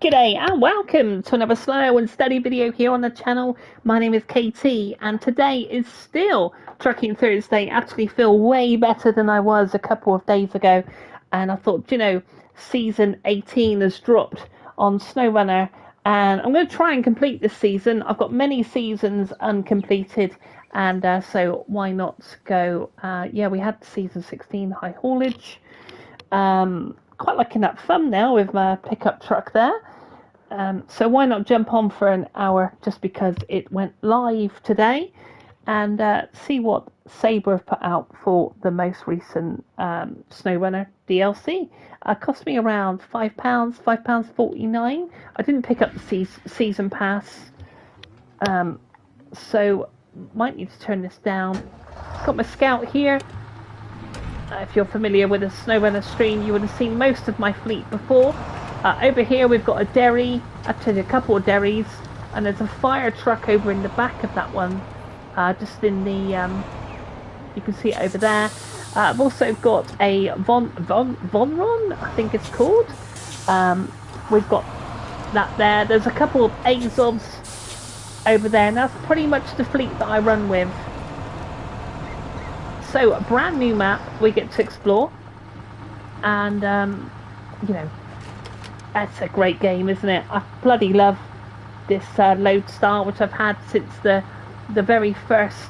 G'day and welcome to another slow and steady video here on the channel. My name is KT and today is still Trucking Thursday. Actually feel way better than I was a couple of days ago, and I thought, season 18 has dropped on Snowrunner and I'm going to try and complete this season. I've got many seasons uncompleted, and so why not go. We had season 16 high haulage. Quite liking that thumbnail with my pickup truck there. So why not jump on for an hour just because it went live today, and see what Sabre have put out for the most recent Snowrunner DLC. Cost me around £5, £5.49. I didn't pick up the season pass, so might need to turn this down. Got my Scout here. If you're familiar with a Snowrunner stream, you would have seen most of my fleet before. Over here we've got a derry, actually a couple of derries, and there's a fire truck over in the back of that one, just in the, you can see it over there. I've also got a Vonron, I think it's called. We've got that there. There's a couple of Azovs over there, and that's pretty much the fleet that I run with. So, a brand new map we get to explore, and that's a great game, isn't it? I bloody love this Lodestar, which I've had since the very first,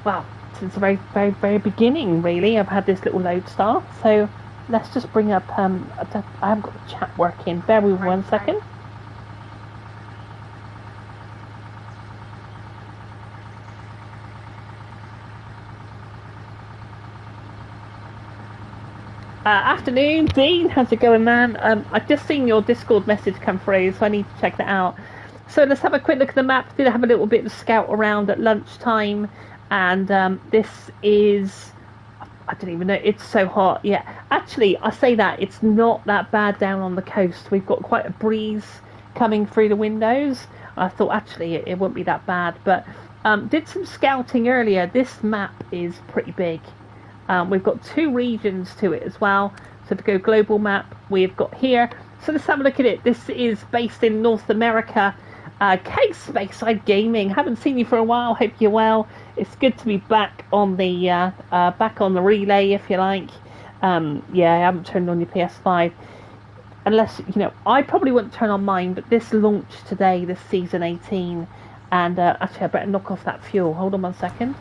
well, since the very beginning, really. I've had this little Lodestar. So let's just bring up, I haven't got the chat working, bear with me 1 second. Afternoon, Dean. How's it going, man? I've just seen your Discord message come through, so I need to check that out. So let's have a quick look at the map. Did have a little bit of scout around at lunchtime, and this is, I don't even know, it's so hot. Yeah, actually, I say that, it's not that bad down on the coast. We've got quite a breeze coming through the windows. I thought, actually, it wouldn't be that bad, but did some scouting earlier. This map is pretty big. We've got two regions to it as well. So if we go global map, we've got here. So let's have a look at it. This is based in North America. Case Speyside Gaming. Haven't seen you for a while. Hope you're well. It's good to be back on the relay, if you like. I haven't turned on your PS5. Unless, I probably wouldn't turn on mine, but this launched today, this season 18. And actually, I better knock off that fuel. Hold on 1 second.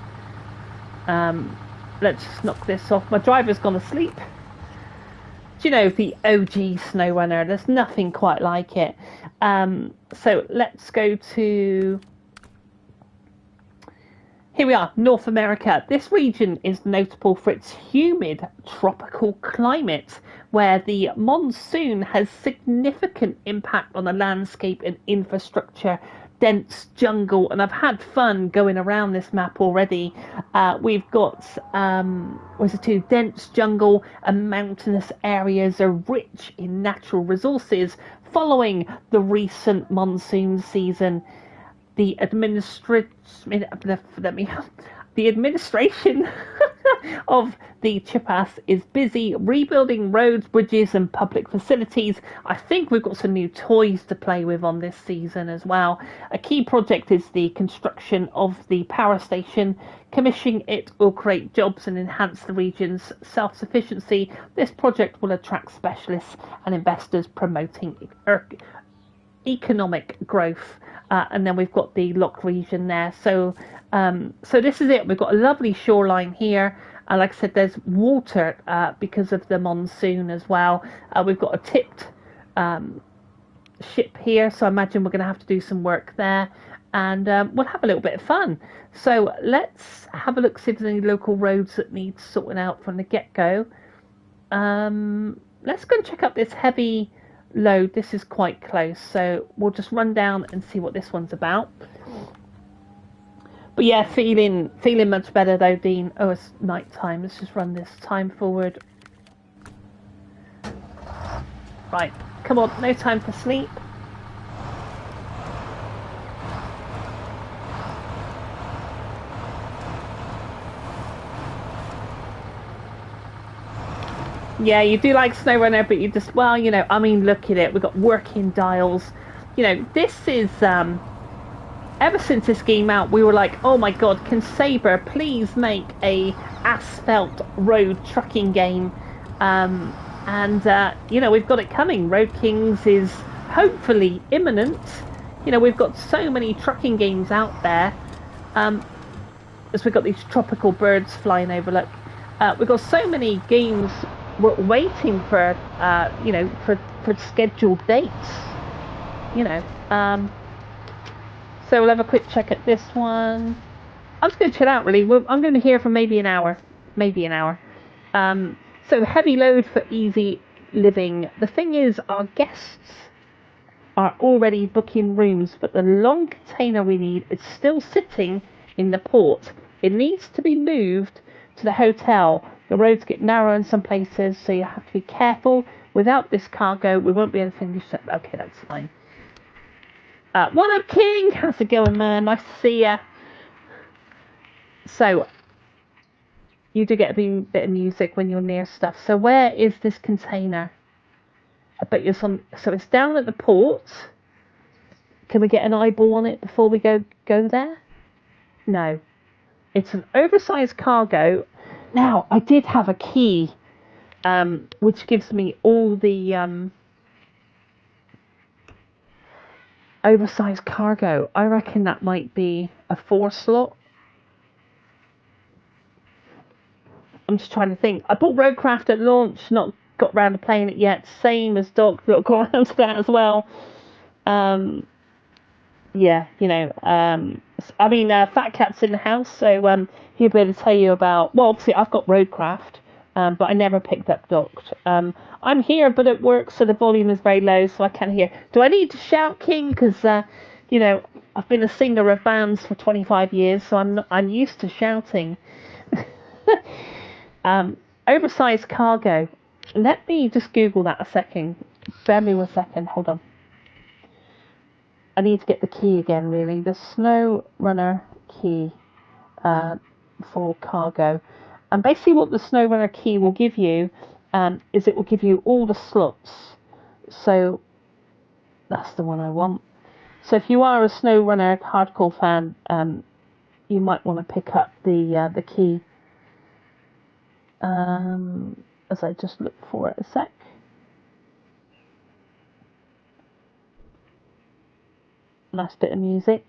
Let's just knock this off. My driver's gone to sleep. Do you know, the OG Snowrunner? There's nothing quite like it. So let's go to... Here we are, North America. This region is notable for its humid tropical climate, where the monsoon has significant impact on the landscape and infrastructure. Dense jungle, and I've had fun going around this map already. We've got dense jungle and mountainous areas are rich in natural resources following the recent monsoon season. The administration of the Chiapas is busy rebuilding roads, bridges and public facilities. I think we've got some new toys to play with on this season as well. A key project is the construction of the power station. Commissioning it will create jobs and enhance the region's self-sufficiency. This project will attract specialists and investors, promoting economic growth. And then we've got the locked region there. So this is it. We've got a lovely shoreline here. Like I said, there's water because of the monsoon as well. We've got a tipped ship here, so I imagine we're going to have to do some work there. And we'll have a little bit of fun. So let's have a look, see if there's any local roads that need sorting out from the get-go. Let's go and check out this heavy load. This is quite close, so we'll just run down and see what this one's about. But yeah, feeling much better though, Dean. Oh, it's night time. Let's just run this time forward. Right, come on, no time for sleep. Yeah, you do like Snowrunner, but you just, well, you know, I mean, look at it. We've got working dials. You know, this is, ever since this came out, we were like, oh my god, can Sabre please make a asphalt road trucking game? You know, we've got it coming. Road Kings is hopefully imminent. You know, we've got so many trucking games out there. As we've got these tropical birds flying over, look. We've got so many games we're waiting for, you know, for scheduled dates. You know, so we'll have a quick check at this one. I'm just going to chill out, really. I'm going to be here for maybe an hour. Maybe an hour. So heavy load for easy living. The thing is, our guests are already booking rooms, but the long container we need is still sitting in the port. It needs to be moved to the hotel. The roads get narrow in some places, so you have to be careful. Without this cargo, we won't be able to finish it. Okay, that's fine. What up, King? How's it going, man? Nice to see ya. So, you do get a bit of music when you're near stuff. So where is this container? I bet you're so it's down at the port. Can we get an eyeball on it before we go there? No. It's an oversized cargo. Now, I did have a key, which gives me all the oversized cargo. I reckon that might be a 4 slot. I'm just trying to think. I bought Roadcraft at launch, not got round to playing it yet. Same as Doc, got around to that as well. Yeah, you know, I mean, Fat Cat's in the house, so he'll be able to tell you about. Well, obviously, I've got Roadcraft, but I never picked up Docked. I'm here, but at work, so the volume is very low, so I can't hear. Do I need to shout, King? Because you know, I've been a singer of bands for 25 years, so I'm used to shouting. Oversized cargo. Let me just Google that a second. Bear me 1 second. Hold on. I need to get the key again, really. The Snowrunner key for cargo. And basically what the Snowrunner key will give you is it will give you all the slots. So that's the one I want. So if you are a Snowrunner hardcore fan, you might want to pick up the key. As I just look for it a sec. Nice bit of music.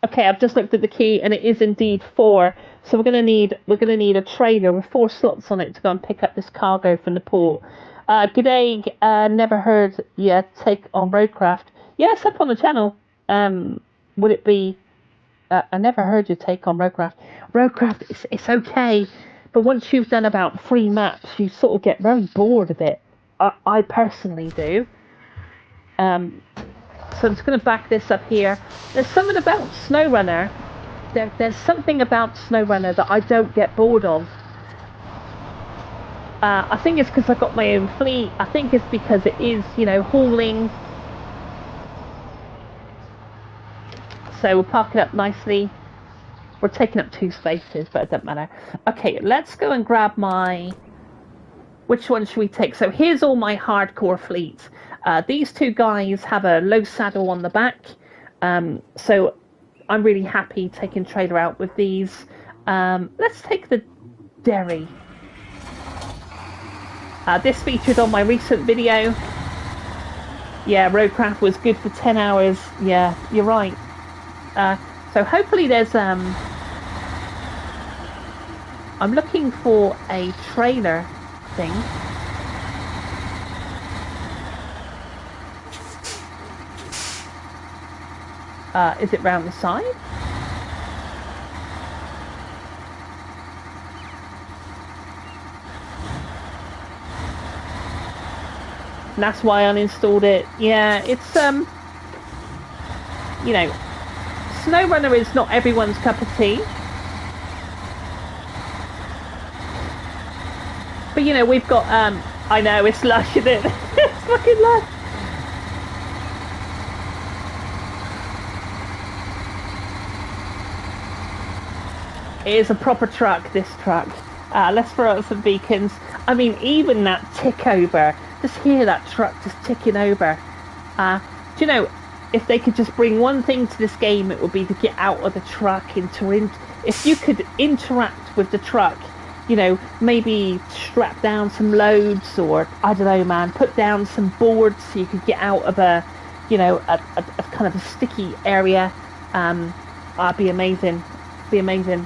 Okay, I've just looked at the key, and it is indeed 4. So we're gonna need a trailer with 4 slots on it to go and pick up this cargo from the port. G'day, never heard you take on Roadcraft. Yes, up on the channel. Would it be? I never heard you take on Roadcraft. Roadcraft, it's okay, but once you've done about 3 maps, you sort of get very bored of it. I personally do. So I'm just going to back this up here. There's something about Snowrunner. There's something about Snowrunner that I don't get bored of. I think it's because I've got my own fleet. I think it's because it is, you know, hauling. So we'll park it up nicely. We're taking up 2 spaces, but it doesn't matter. Okay, let's go and grab my... Which one should we take? So here's all my hardcore fleets. These 2 guys have a low saddle on the back. So I'm really happy taking trailer out with these. Let's take the Derry. This featured on my recent video. Yeah, Roadcraft was good for 10 hours. Yeah, you're right. So hopefully there's... I'm looking for a trailer thing. Is it round the side? And that's why I uninstalled it. Yeah, it's you know, Snowrunner is not everyone's cup of tea. But you know, we've got, I know, it's lush, isn't it? It's fucking lush. It is a proper truck, this truck. Let's throw out some beacons. I mean, even that tick over, just hear that truck just ticking over. Do you know, if they could just bring one thing to this game, it would be to get out of the truck if you could interact with the truck, you know, maybe strap down some loads, or I don't know, man, put down some boards so you could get out of a, you know, a kind of a sticky area. That'd be amazing. Be amazing.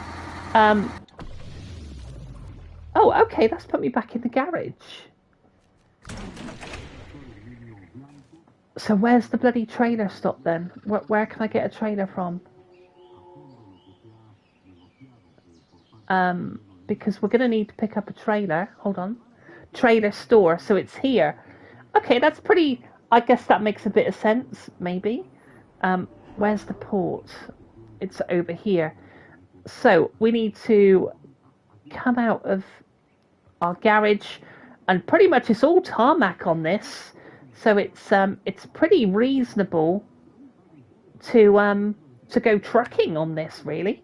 Oh, okay, that's put me back in the garage. So where's the bloody trailer stop then? Where can I get a trailer from? Because we're going to need to pick up a trailer. Hold on. Trailer store. So it's here. Okay, that's pretty... I guess that makes a bit of sense, maybe. Where's the port? It's over here. So we need to come out of our garage, and pretty much it's all tarmac on this. So it's pretty reasonable to go trucking on this, really.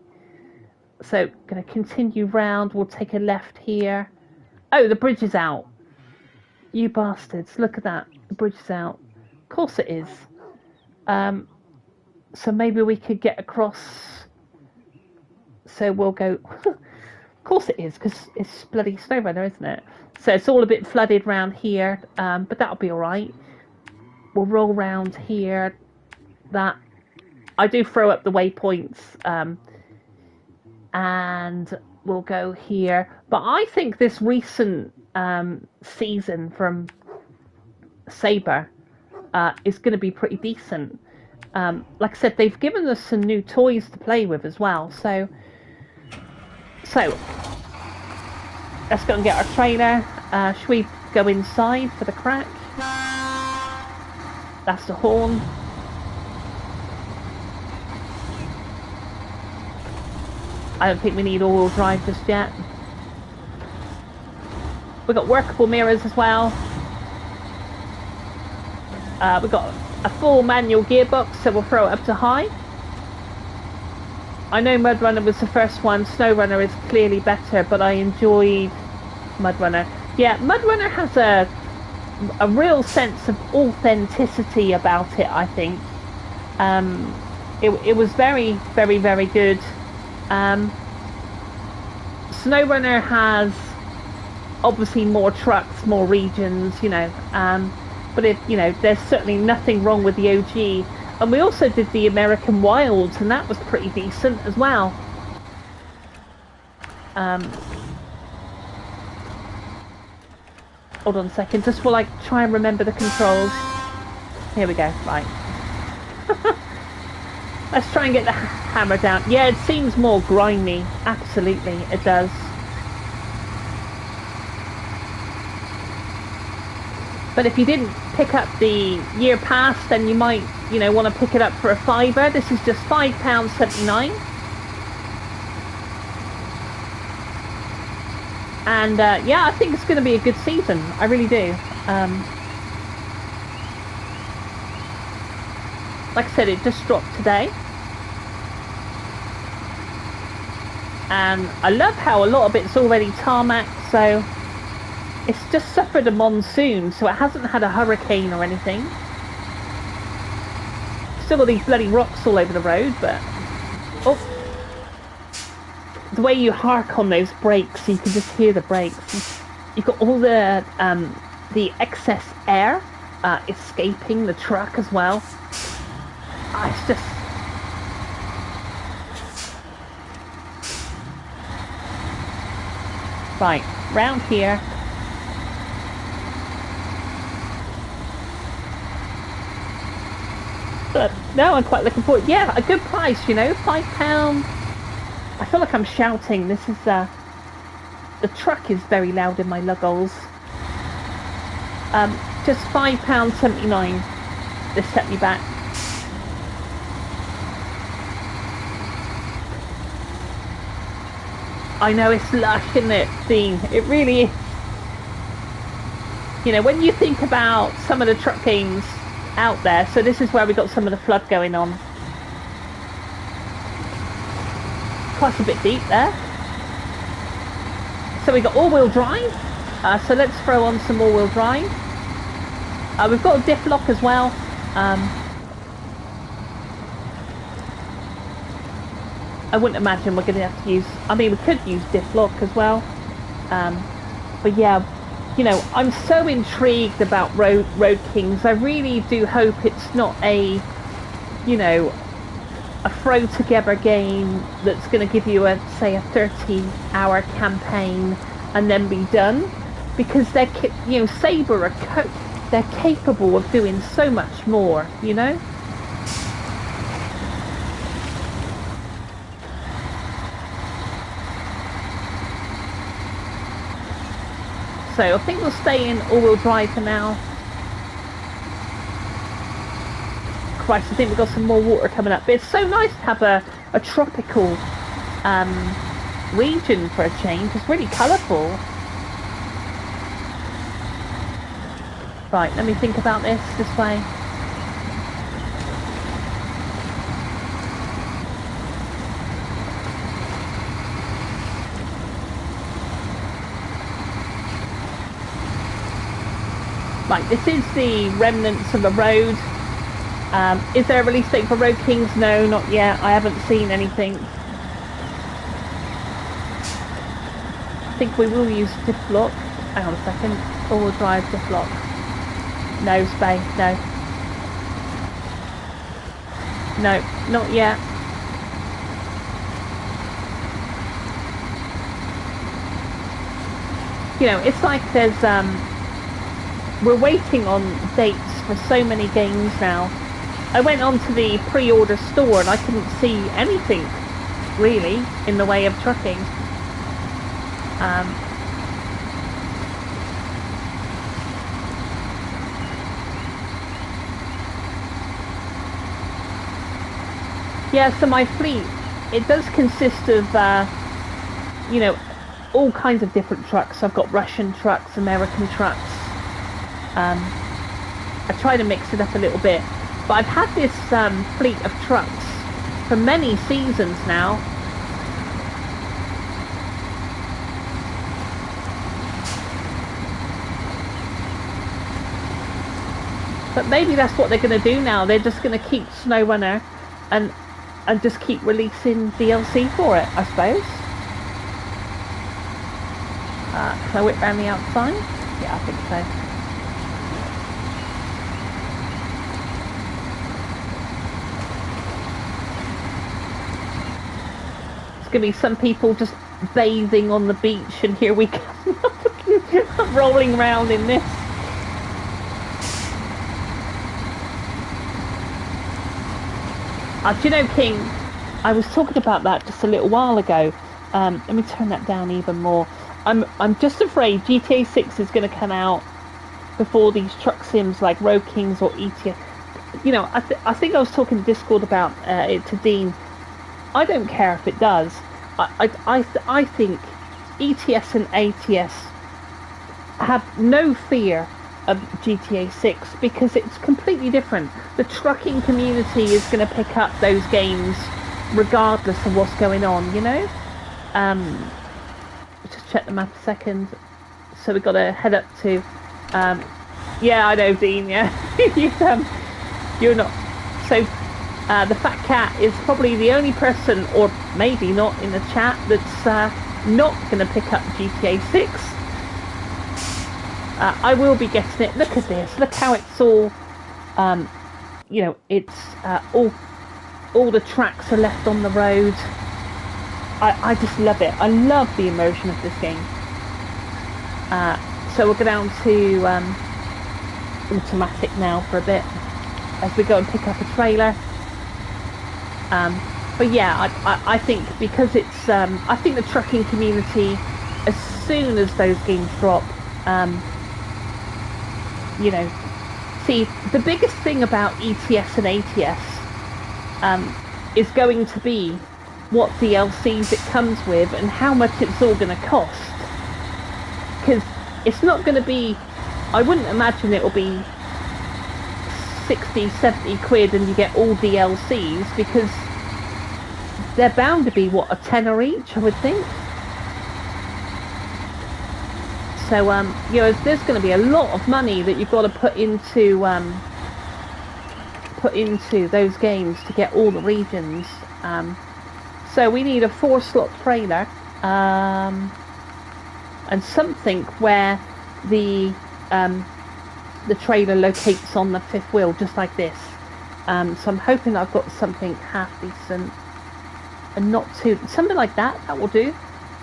So going to continue round. We'll take a left here. Oh, the bridge is out. You bastards! Look at that. The bridge is out. Of course it is. So maybe we could get across. So we'll go. Of course it is, because it's bloody Snowrunner, isn't it? So it's all a bit flooded round here, but that'll be all right. We'll roll round here. That I do throw up the waypoints, and we'll go here. But I think this recent season from Sabre is going to be pretty decent. Like I said, they've given us some new toys to play with as well. So let's go and get our trailer. Should we go inside for the crack? That's the horn. I don't think we need all-wheel drive just yet. We've got workable mirrors as well. We've got a full manual gearbox, so we'll throw it up to high. I know Mudrunner was the first one. Snowrunner is clearly better, but I enjoyed Mudrunner. Yeah, Mudrunner has a real sense of authenticity about it, I think. It was very, very, very good. Snowrunner has obviously more trucks, more regions, you know. But there's certainly nothing wrong with the OG. And we also did the American Wilds, and that was pretty decent as well. Hold on a second, just while I try and remember the controls. Here we go, right. Let's try and get the hammer down. Yeah, it seems more grimy. Absolutely, it does. But if you didn't pick up the year pass, then you might, want to pick it up for a £5. This is just £5.79. And yeah, I think it's going to be a good season. I really do. Like I said, it just dropped today. And I love how a lot of it's already tarmac, so it's just suffered a monsoon, so it hasn't had a hurricane or anything. Still got these bloody rocks all over the road, but oh, the way you hark on those brakes, you can just hear the brakes. You've got all the excess air escaping the truck as well. It's just right round here. But no, I'm quite looking forward. Yeah, a good price, £5. I feel like I'm shouting. This is the truck is very loud in my luggles. Just £5.79. This set me back. I know it's lush, isn't it, Dean? It really is. You know, when you think about some of the truck games out there, so this is where we got some of the flood going on. Quite a bit deep there. So we got all-wheel drive. So let's throw on some all-wheel drive. We've got a diff lock as well. I wouldn't imagine we're going to have to use... I mean, we could use diff lock as well. But yeah, you know, I'm so intrigued about Road Kings. I really do hope it's not a, you know, a throw together game that's going to give you a, say, a 30-hour campaign and then be done. Because they're, you know, Sabre are they're capable of doing so much more, you know. So I think we'll stay in all-wheel drive for now. Christ, I think we've got some more water coming up. But it's so nice to have a tropical region for a change. It's really colourful. Right, let me think about this way. Right, this is the remnants of a road. Is there a release date for Road Kings? No, not yet. I haven't seen anything. I think we will use diff lock. Hang on a second. All-wheel drive diff lock. No, Spay, no. No, not yet. You know, it's like there's we're waiting on dates for so many games now. I went onto the pre-order store and I couldn't see anything really in the way of trucking. Yeah, so my fleet, it does consist of, you know, all kinds of different trucks. I've got Russian trucks, American trucks. I try to mix it up a little bit. But I've had this fleet of trucks for many seasons now. But maybe that's what they're going to do now. They're just going to keep Snowrunner and just keep releasing DLC for it, I suppose. Can I whip round the outside? Yeah, I think so. There's going to be some people just bathing on the beach, and here we come rolling around in this. Do you know, King, I was talking about that just a little while ago. Let me turn that down even more. I'm just afraid GTA 6 is going to come out before these truck sims like Road Kings or ETS. You know, I think I was talking to Discord about it to Dean. I don't care if it does. I think ETS and ATS have no fear of GTA 6 because it's completely different. The trucking community is going to pick up those games regardless of what's going on, you know. Just check the map a second. So we've got to head up to yeah, I know, Dean, yeah. You're not so the Fat Cat is probably the only person, or maybe not, in the chat that's not going to pick up GTA 6. I will be getting it. Look at this. Look how it's all, you know, it's all the tracks are left on the road. I just love it. I love the immersion of this game. So we'll go down to automatic now for a bit as we go and pick up a trailer. But yeah, I think because it's, I think the trucking community, as soon as those games drop, you know, see, the biggest thing about ETS and ATS is going to be what DLCs it comes with and how much it's all going to cost. Because it's not going to be I wouldn't imagine it'll be 60, 70 quid and you get all DLCs, because they're bound to be, what, a tenner each, I would think. So, you know, there's going to be a lot of money that you've got to put into those games to get all the regions. So we need a 4-slot trailer, and something where the trailer locates on the 5th wheel, just like this. So I'm hoping I've got something half decent and not too, something like that. That will do.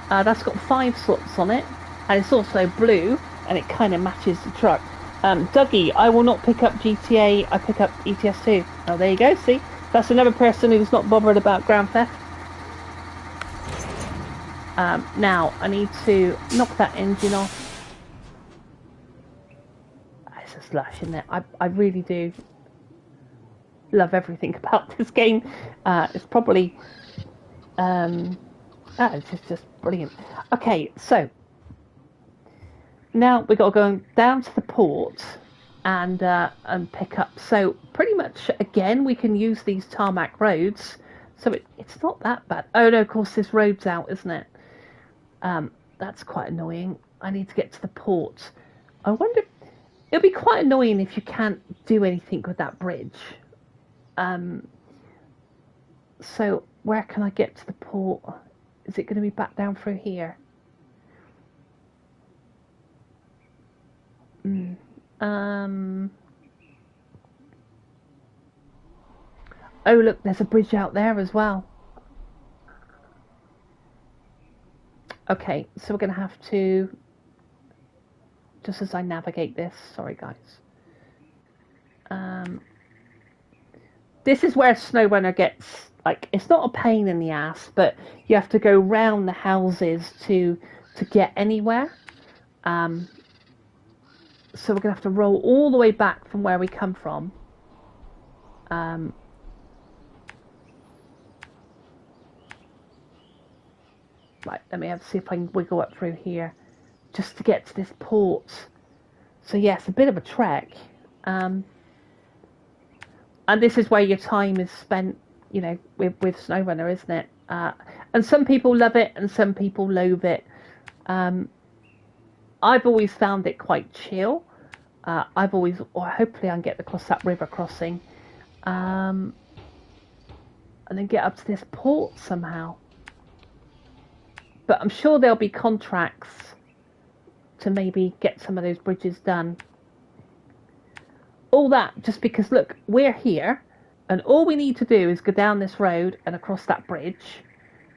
That's got 5 slots on it, and it's also blue, and it kind of matches the truck. Dougie, I will not pick up GTA, I pick up ETS2. Oh, there you go, see? That's another person who's not bothered about Grand Theft. Now, I need to knock that engine off. It's a slush, isn't it? I really do love everything about this game. It's probably... it's just brilliant. Okay, so... Now we've got to go down to the port and pick up. So pretty much again we can use these tarmac roads. So it's not that bad. Oh no, of course this road's out, isn't it? That's quite annoying. I need to get to the port. I wonder, it'll be quite annoying if you can't do anything with that bridge. So where can I get to the port? Is it going to be back down through here? Oh look, there's a bridge out there as well. Okay, so we're going to have to, just as I navigate this, sorry guys. This is where Snowrunner gets, like, it's not a pain in the ass, but you have to go round the houses to get anywhere. So we're going to have to roll all the way back from where we come from. Right, let me have to see if I can wiggle up through here just to get to this port. So yes, a bit of a trek. And this is where your time is spent, you know, with Snowrunner, isn't it? And some people love it and some people loathe it. I've always found it quite chill. Hopefully I can get across that river crossing. And then get up to this port somehow. But I'm sure there'll be contracts to maybe get some of those bridges done. All that just because, look, we're here. And all we need to do is go down this road and across that bridge.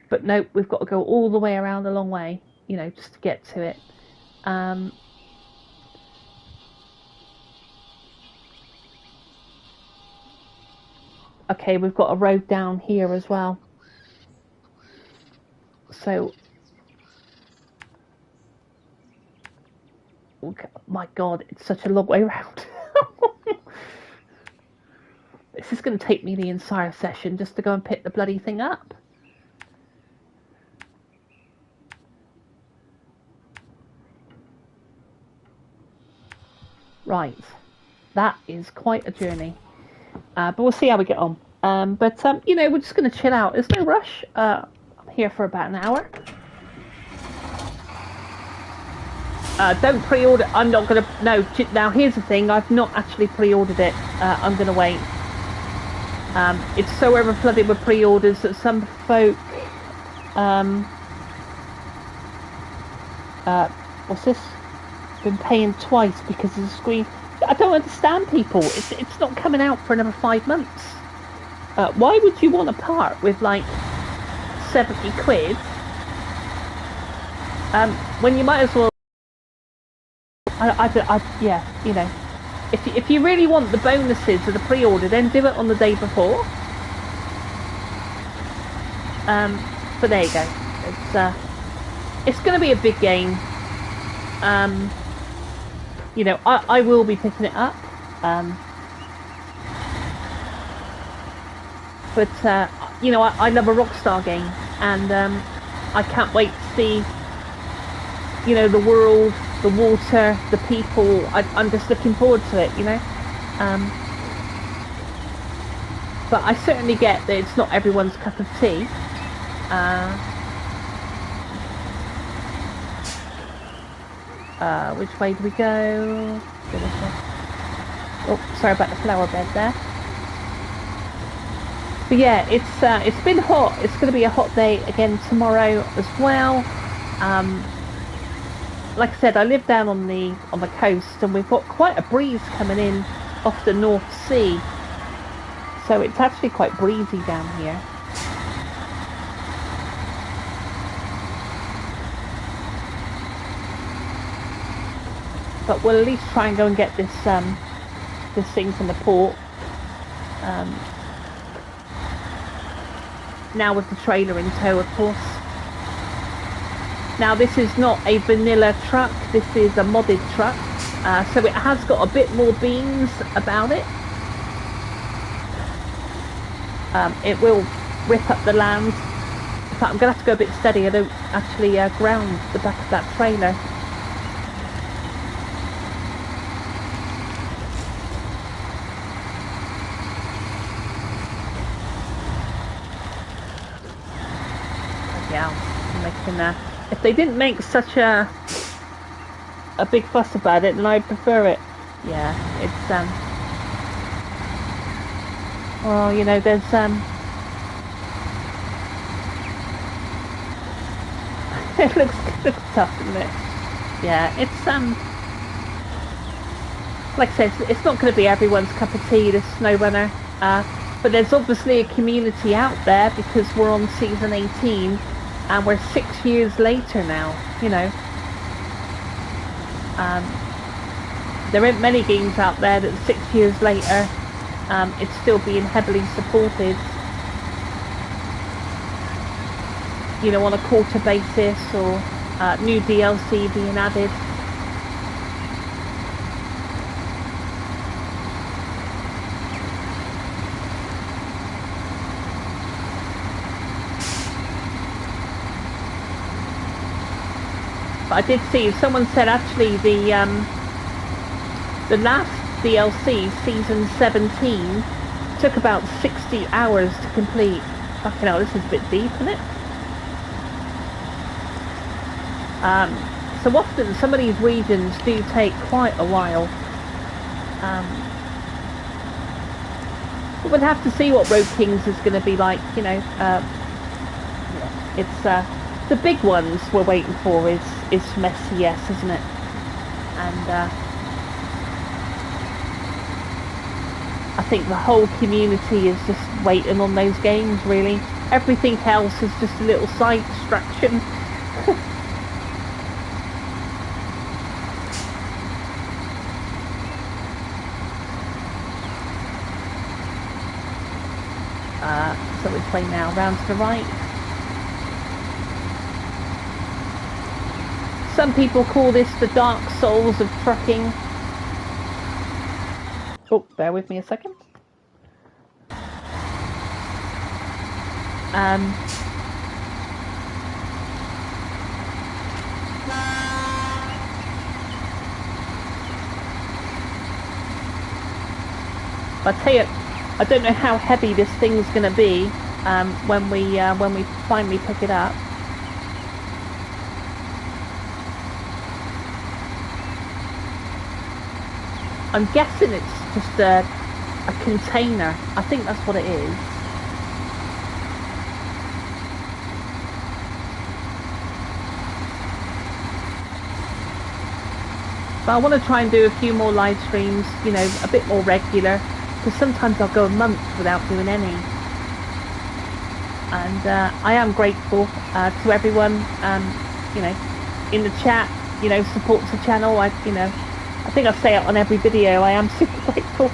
But no, we've got to go all the way around a long way, you know, just to get to it. Okay, we've got a road down here as well. So, my God, it's such a long way around. This is going to take me the entire session just to go and pick the bloody thing up. Right, that is quite a journey. But we'll see how we get on. You know, we're just going to chill out. There's no rush. I'm here for about an hour. Don't pre-order. I'm not going to... No, now here's the thing. I've not actually pre-ordered it. I'm going to wait. It's so overflooded with pre-orders that some folk... what's this? Been paying twice because of the screen. I don't understand people. It's not coming out for another 5 months. Why would you want to part with like 70 quid when you might as well... yeah, you know, if you really want the bonuses of the pre-order, then do it on the day before. But there you go. It's going to be a big game. You know, I will be picking it up. You know, I love a Rockstar game, and I can't wait to see, you know, the world the water, the people. I'm just looking forward to it, you know. But I certainly get that it's not everyone's cup of tea. Which way do we go? Oh, sorry about the flower bed there. But yeah, it's been hot. It's going to be a hot day again tomorrow as well. Like I said, I live down on the coast, and we've got quite a breeze coming in off the North Sea. So it's actually quite breezy down here. But we'll at least try and go and get this this thing from the port. Now with the trailer in tow, of course. Now this is not a vanilla truck, this is a modded truck. So it has got a bit more beams about it. It will rip up the land. In fact, I'm going to have to go a bit steady. I don't actually ground the back of that trailer. Yeah, I'm making if they didn't make such a big fuss about it, then I'd prefer it. Yeah, it's well, you know, there's it looks tough, doesn't it? Yeah, it's like I said, it's not going to be everyone's cup of tea, this Snowrunner. But there's obviously a community out there because we're on season 18 and we're 6 years later now, you know. There aren't many games out there that 6 years later it's still being heavily supported, you know, on a quarter basis, or new DLC being added. But I did see someone said actually the last DLC, season 17, took about 60 hours to complete. Fucking hell, this is a bit deep, isn't it? So often some of these regions do take quite a while. But we'll have to see what Road Kings is going to be like, you know. It's the big ones we're waiting for is from SCS, isn't it? And I think the whole community is just waiting on those games, really. Everything else is just a little side distraction. So which way now? Round to the right. Some people call this the Dark Souls of trucking. Oh, bear with me a second. I tell you, I don't know how heavy this thing's going to be when we finally pick it up. I'm guessing it's just a container. I think that's what it is. But I want to try and do a few more live streams, you know, a bit more regular, because sometimes I'll go a month without doing any. And I am grateful to everyone, you know, in the chat, you know, supports the channel. You know, I think I say it on every video. I am super grateful.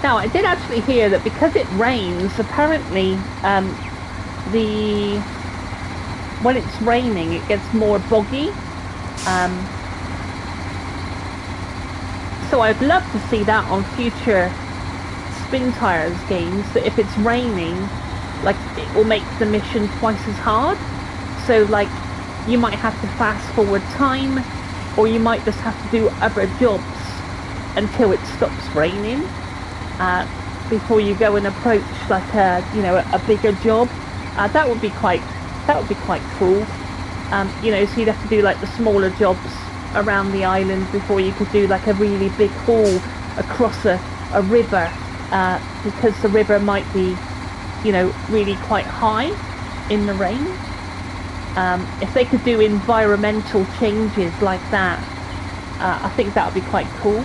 Now, I did actually hear that because it rains, apparently, when it's raining, it gets more boggy. So I'd love to see that on future Spin Tires games, that if it's raining, like, it will make the mission twice as hard. So, like, you might have to fast forward time, or you might just have to do other jobs until it stops raining, before you go and approach, like, a bigger job. That would be quite cool. So you'd have to do, like, the smaller jobs around the island before you could do, like, a really big haul across a river, because the river might be, really quite high in the rain. If they could do environmental changes like that, I think that would be quite cool.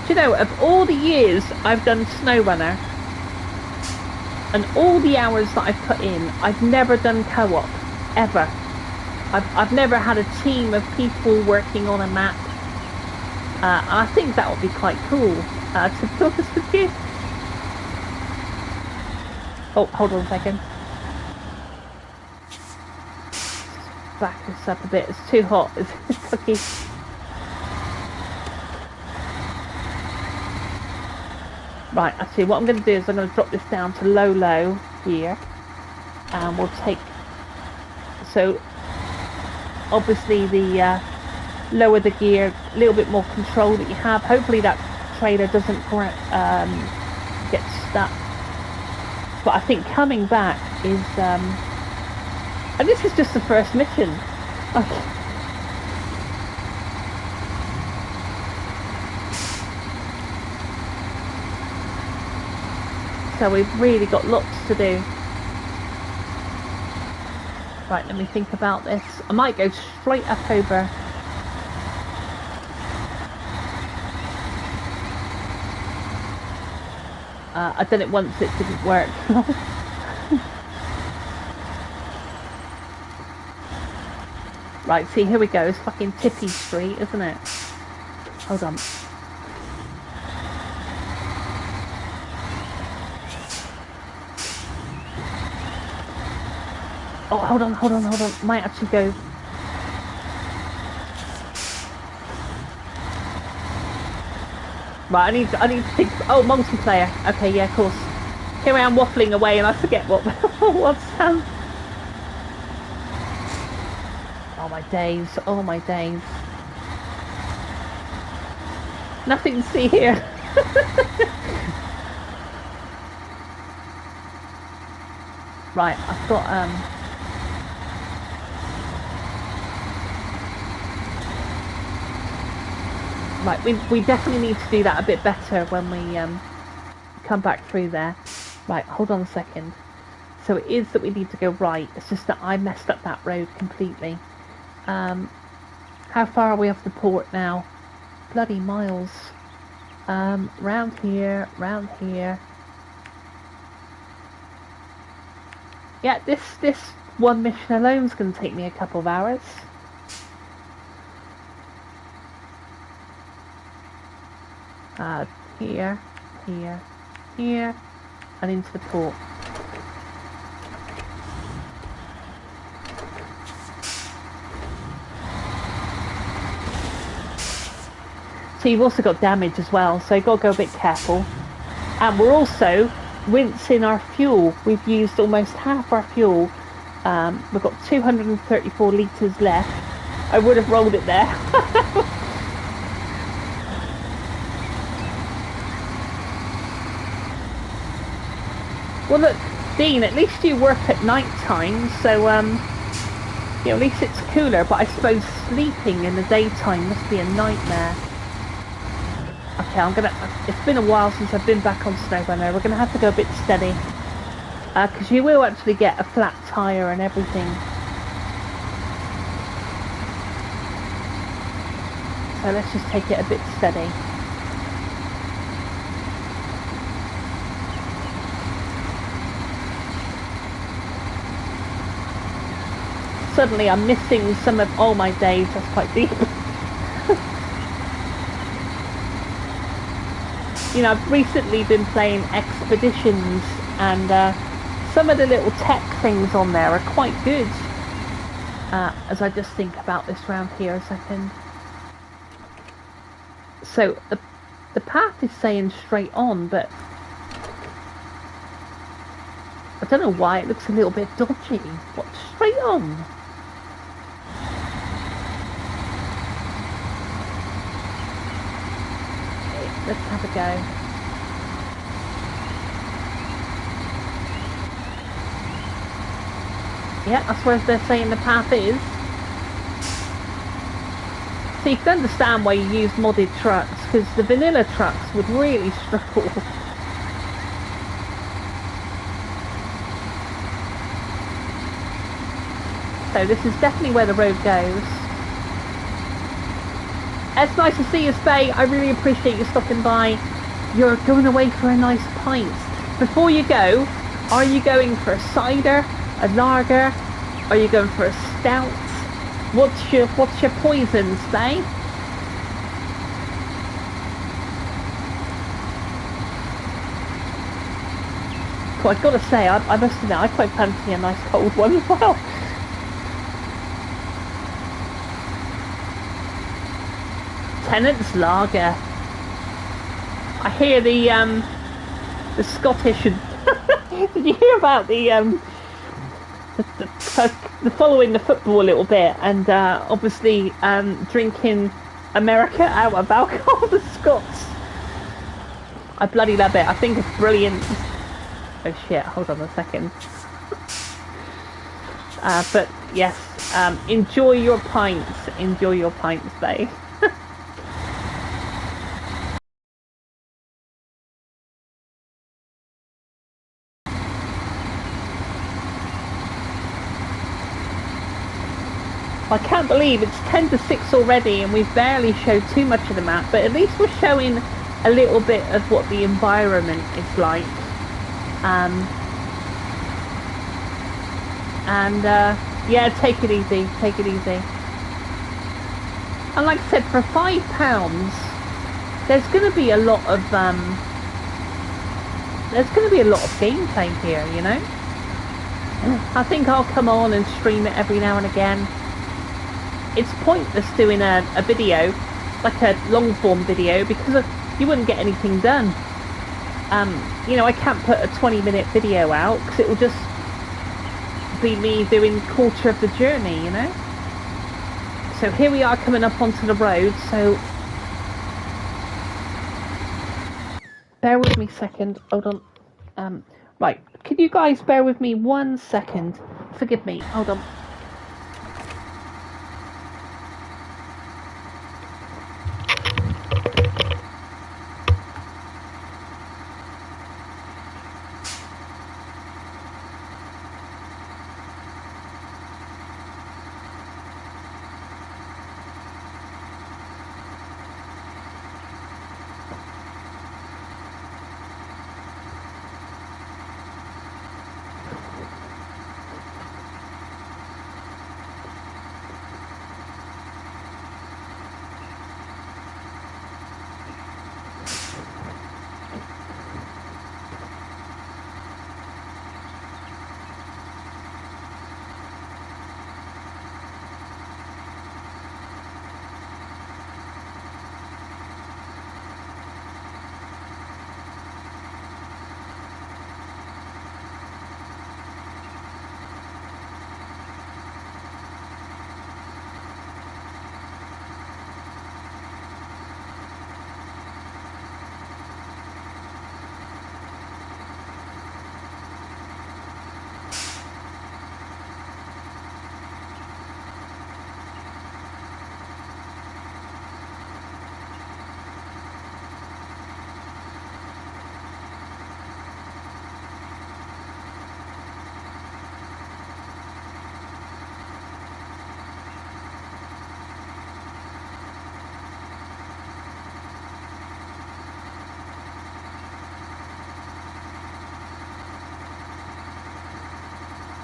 Do you know, of all the years I've done Snowrunner, and all the hours that I've put in, I've never done co-op, ever. I've never had a team of people working on a map. I think that would be quite cool, to be honest with you. Oh, hold on a second. Back this up a bit. It's too hot. It's cookie. Right, actually, what I'm going to do is I'm going to drop this down to low here. And we'll take... So, obviously, the lower the gear, a little bit more control that you have. Hopefully that trailer doesn't get stuck. But I think coming back is... and this is just the first mission. Okay. So we've really got lots to do. Right, let me think about this. I might go straight up over. I've done it once, it didn't work. Right, see, here we go. It's fucking Tippy Street, isn't it? Hold on. Oh, hold on. Might actually go. Right, I need to think. Oh, multiplayer. Okay, yeah, of course. Here I am waffling away, and I forget what's Oh my days! Oh my days! Nothing to see here. Right, I've got Right, we definitely need to do that a bit better when we come back through there. Right, hold on a second. So it is that we need to go right. It's just that I messed up that road completely. How far are we off the port now? Bloody miles. Round here. Yeah, this one mission alone is going to take me a couple of hours. Here, and into the port. So you've also got damage as well, so you've got to go a bit careful. And we're also rinsing our fuel. We've used almost half our fuel. We've got 234 litres left. I would have rolled it there. Well look, Dean, at least you work at night time, so at least it's cooler, but I suppose sleeping in the daytime must be a nightmare. Okay, it's been a while since I've been back on Snowrunner. We're gonna have to go a bit steady, because you will actually get a flat tyre and everything. So let's just take it a bit steady. Suddenly I'm missing some of... Oh my days, that's quite deep. You know, I've recently been playing Expeditions, and some of the little tech things on there are quite good. As I just think about this round here a second. So the path is saying straight on, but I don't know why it looks a little bit dodgy. What's straight on? Okay, let's have a go. Yeah, that's where they're saying the path is. So you can understand why you use modded trucks, because the vanilla trucks would really struggle. So this is definitely where the road goes. It's nice to see you, Spay. I really appreciate you stopping by. You're going away for a nice pint. Before you go, are you going for a cider, a lager? Are you going for a stout? What's your poison, Spay? Well, I've got to say, I must admit, I quite fancy a nice cold one as well. Tennant's Lager. I hear the Scottish. Did you hear about the following the football a little bit, and obviously drinking America out of alcohol? The Scots. I bloody love it. I think it's brilliant. Oh shit! Hold on a second. But yes, enjoy your pints. Enjoy your pints, babe. I can't believe it's 10 to 6 already and we've barely showed too much of the map, but at least we're showing a little bit of what the environment is like. Yeah, take it easy, take it easy. And like I said, for £5, there's going to be a lot of gameplay here, you know. I think I'll come on and stream it every now and again. It's pointless doing a video, like a long form video, because you wouldn't get anything done. You know, I can't put a 20-minute video out because it will just be me doing quarter of the journey, you know. So here we are coming up onto the road, so bear with me a second, hold on. Right, can you guys bear with me 1 second? Forgive me, hold on.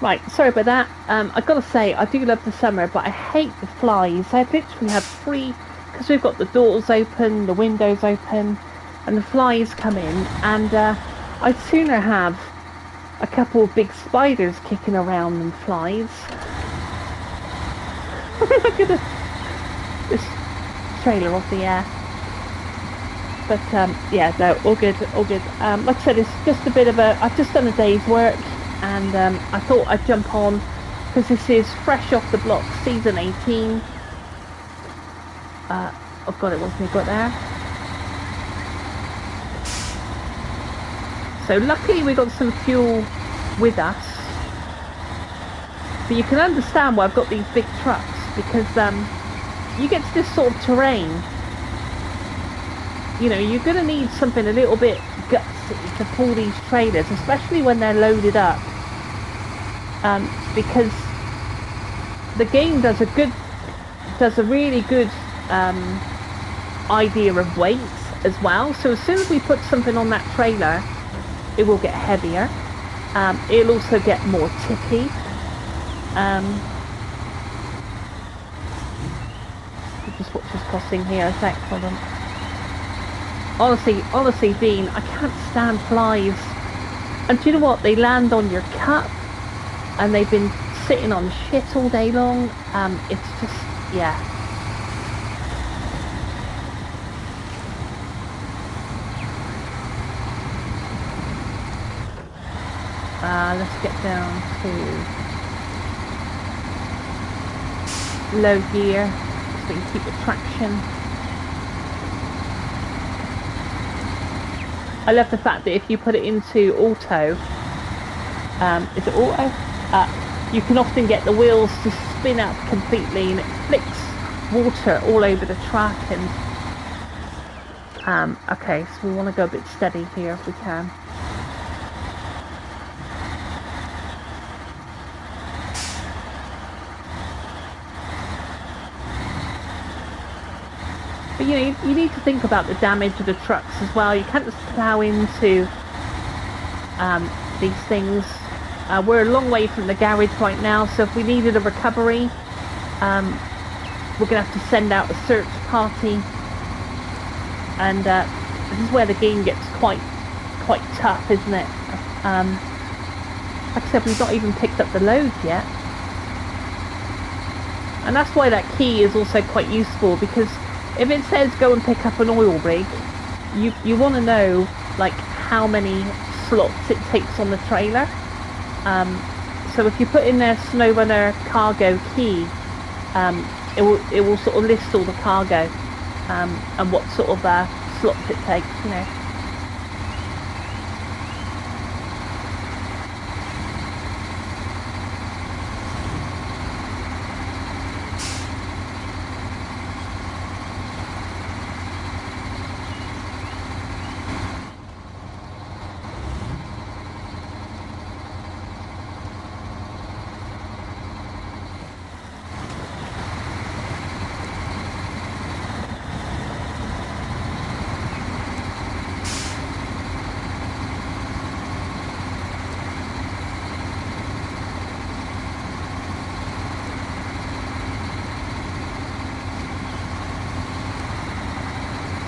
Right, sorry about that. I've got to say, I do love the summer, but I hate the flies. I literally have 3, because we've got the doors open, the windows open. and the flies come in, and I'd sooner have a couple of big spiders kicking around than flies. Look at this trailer off the air. But yeah, no, all good, all good. Like I said, it's just a bit of a, I've just done a day's work, and I thought I'd jump on, because this is fresh off the block, season 18. Oh god, it wants me to go up there. So luckily we got some fuel with us. But you can understand why I've got these big trucks, because you get to this sort of terrain, you know, you're going to need something a little bit gutsy to pull these trailers, especially when they're loaded up. Because the game does a really good idea of weight as well. So as soon as we put something on that trailer, it will get heavier. It'll also get more tippy. Just watch this crossing here. Thanks, hold on. Honestly, Dean, I can't stand flies. And do you know what? They land on your cup, and they've been sitting on shit all day long. It's just, yeah. Let's get down to low gear so we can keep the traction. I love the fact that if you put it into auto, is it auto? You can often get the wheels to spin up completely, and it flicks water all over the track. And okay, so we want to go a bit steady here if we can. But you know, you need to think about the damage of the trucks as well. You can't just plough into these things. We're a long way from the garage right now, so if we needed a recovery, we're going to have to send out a search party. And this is where the game gets quite tough, isn't it? Like I said, we've not even picked up the load yet. And that's why that key is also quite useful, because if it says go and pick up an oil rig, you want to know like how many slots it takes on the trailer. So if you put in there Snowrunner cargo key, it will sort of list all the cargo and what sort of slots it takes, you know.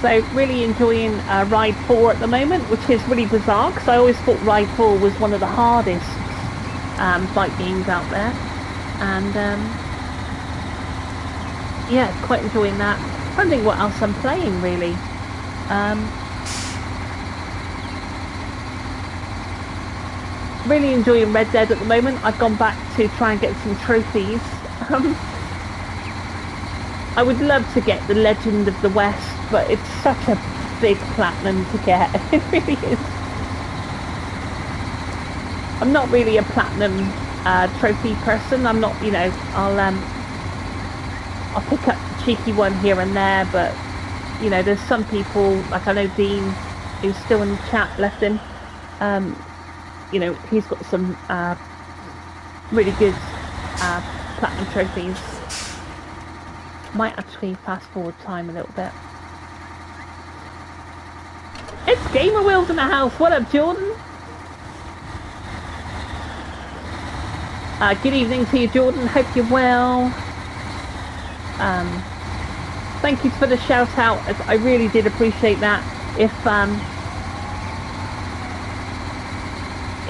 So really enjoying Ride 4 at the moment, which is really bizarre because I always thought Ride 4 was one of the hardest bike games out there, and yeah, quite enjoying that. I don't think what else I'm playing really. Really enjoying Red Dead at the moment. I've gone back to try and get some trophies. I would love to get the Legend of the West, but it's such a big platinum to get. It really is. I'm not really a platinum trophy person. I'm not, you know, I'll pick up a cheeky one here and there, but you know, there's some people, like I know Dean, who's still in the chat, left him. You know, he's got some really good platinum trophies. Might actually fast forward time a little bit. It's Gamer Wheels in the house. What up, Jordan? Good evening to you, Jordan. Hope you're well. Thank you for the shout out. I really did appreciate that.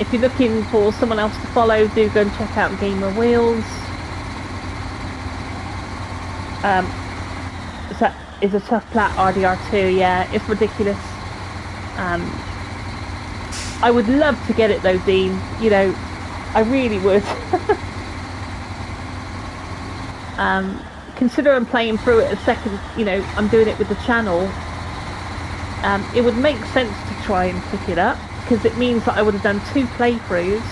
If you're looking for someone else to follow, do go and check out Gamer Wheels. So it's a tough plat RDR2, yeah, it's ridiculous. I would love to get it though, Dean, you know, I really would. Consider I'm playing through it a second, you know, I'm doing it with the channel. It would make sense to try and pick it up, because it means that I would have done 2 playthroughs.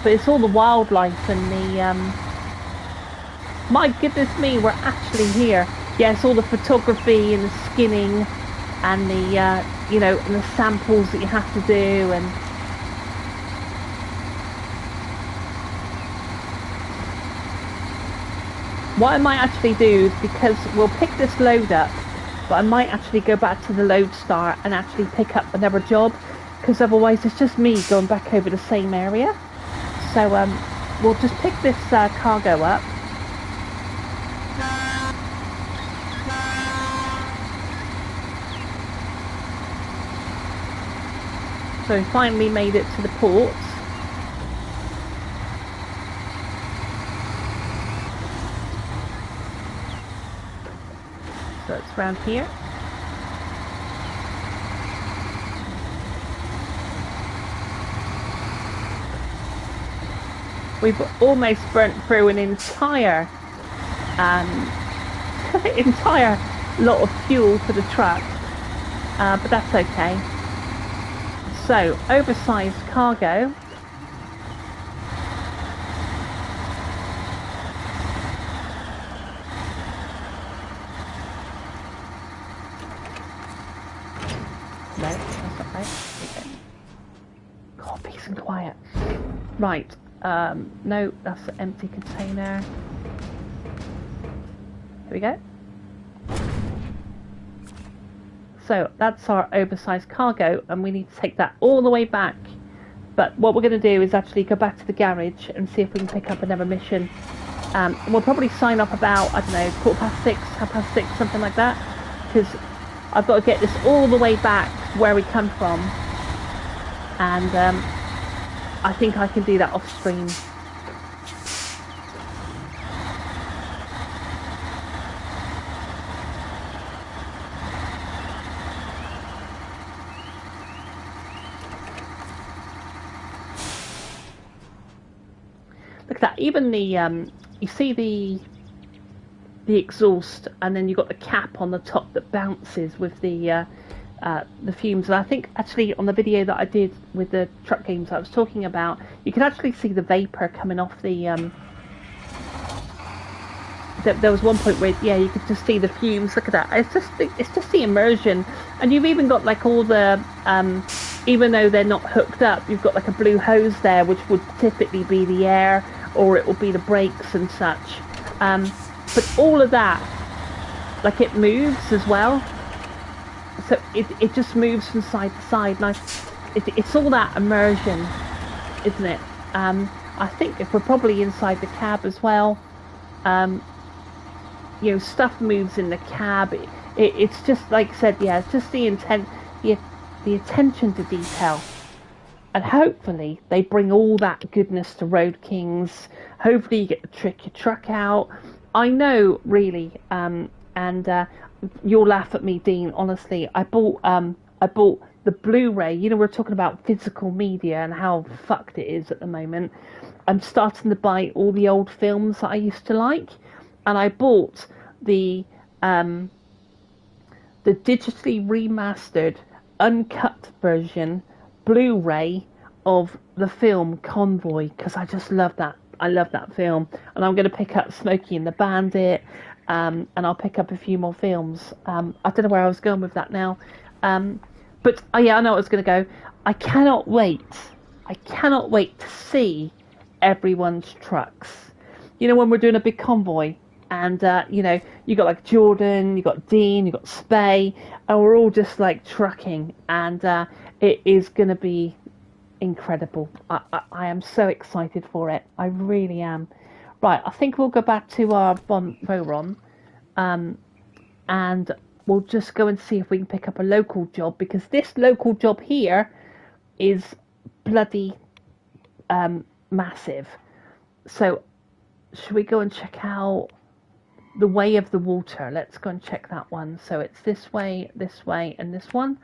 But it's all the wildlife and the, my goodness me, we're actually here. Yes, all the photography and the skinning and the, you know, and the samples that you have to do, and what I might actually do is, because we'll pick this load up, but I might actually go back to the load star and actually pick up another job, because otherwise it's just me going back over the same area. So we'll just pick this cargo up. So we finally made it to the port. So it's around here. We've almost burnt through an entire entire lot of fuel for the truck, but that's okay. So, oversized cargo. No, that's not right. Okay. God, peace and quiet. Right. No, that's an empty container. Here we go. So that's our oversized cargo, and we need to take that all the way back. But what we're going to do is actually go back to the garage and see if we can pick up another mission. And we'll probably sign up about, I don't know, 6:15, 6:30, something like that. Because I've got to get this all the way back where we come from. And I think I can do that off stream. Look at that, even the, you see the exhaust, and then you've got the cap on the top that bounces with the fumes. And I think actually on the video that I did with the truck games I was talking about, you can actually see the vapour coming off the, there was one point where, yeah, you could just see the fumes. Look at that, it's just the immersion. And you've even got like all the, even though they're not hooked up, you've got like a blue hose there, which would typically be the air, or it will be the brakes and such. But all of that, like, it moves as well. So it just moves from side to side. And it's all that immersion, isn't it? I think if we're probably inside the cab as well, you know, stuff moves in the cab. It's just, like I said, yeah, it's just the attention to detail. And hopefully they bring all that goodness to Road Kings. Hopefully you get to trick your truck out. I know, really, and you'll laugh at me, Dean, honestly. I bought the Blu-ray. You know, we're talking about physical media and how fucked it is at the moment. I'm starting to buy all the old films that I used to like. And I bought the digitally remastered, uncut version Blu-ray of the film Convoy, because I just love that. I love that film, and I'm going to pick up Smokey and the Bandit, and I'll pick up a few more films. I don't know where I was going with that now, but yeah, I know I was going to go. I cannot wait to see everyone's trucks. You know, when we're doing a big convoy, and you know, you got like Jordan, you got Dean, you got Spay, and we're all just like trucking, and it is going to be incredible. I am so excited for it. I really am. Right, I think we'll go back to our Voron. and we'll just go and see if we can pick up a local job, because this local job here is bloody massive. So should we go and check out the Way of the Water? Let's go and check that one. So it's this way, and this one.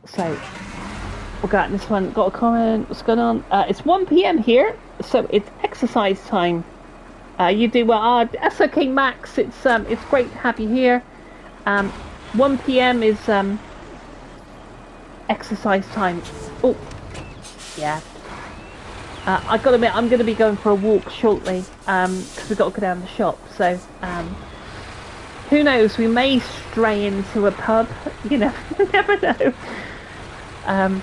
So we'll go out in this one. Got a comment. What's going on? It's 1 p.m. here, so it's exercise time. You do well. That's okay, Max. It's great to have you here. 1 p.m. is exercise time. Oh, yeah. I gotta admit, I'm gonna be going for a walk shortly, because we've got to go down the shop. So, who knows? We may stray into a pub. You know, you never know. I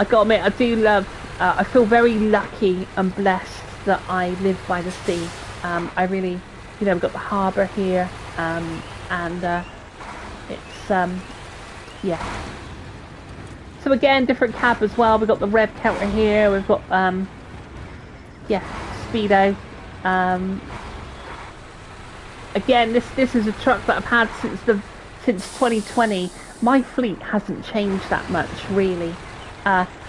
gotta admit, I do love. I feel very lucky and blessed that I live by the sea. I really, you know, we've got the harbour here, and it's yeah. So again, different cab as well. We've got the rev counter here. We've got yeah, Speedo. Again, this is a truck that I've had since 2020. My fleet hasn't changed that much, really.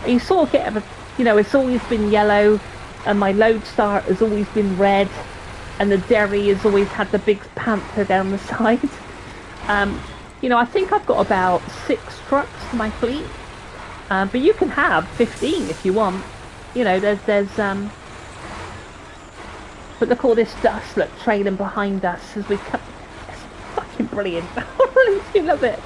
You sort of get a, you know, it's always been yellow, and my Lodestar has always been red, and the Derry has always had the big panther down the side. You know, I think I've got about 6 trucks in my fleet. But you can have 15 if you want. You know, there's but look at all this dust, look, trailing behind us as we come. It's fucking brilliant. I really do love it.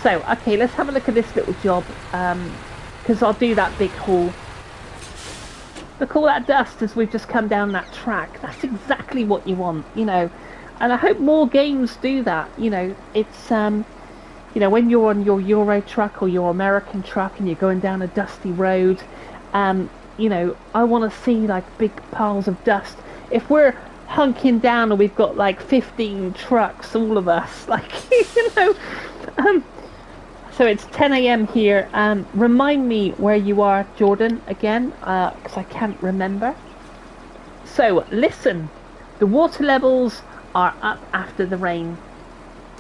So, okay, let's have a look at this little job, because I'll do that big haul. Look, all that dust as we've just come down that track. That's exactly what you want, you know. And I hope more games do that. You know, it's you know, when you're on your Euro truck or your American truck and you're going down a dusty road, you know, I want to see like big piles of dust. If we're hunking down and we've got like 15 trucks, all of us, like, you know, so it's 10 a.m. here. Remind me where you are, Jordan, again, because I can't remember. So listen, the water levels are up after the rain,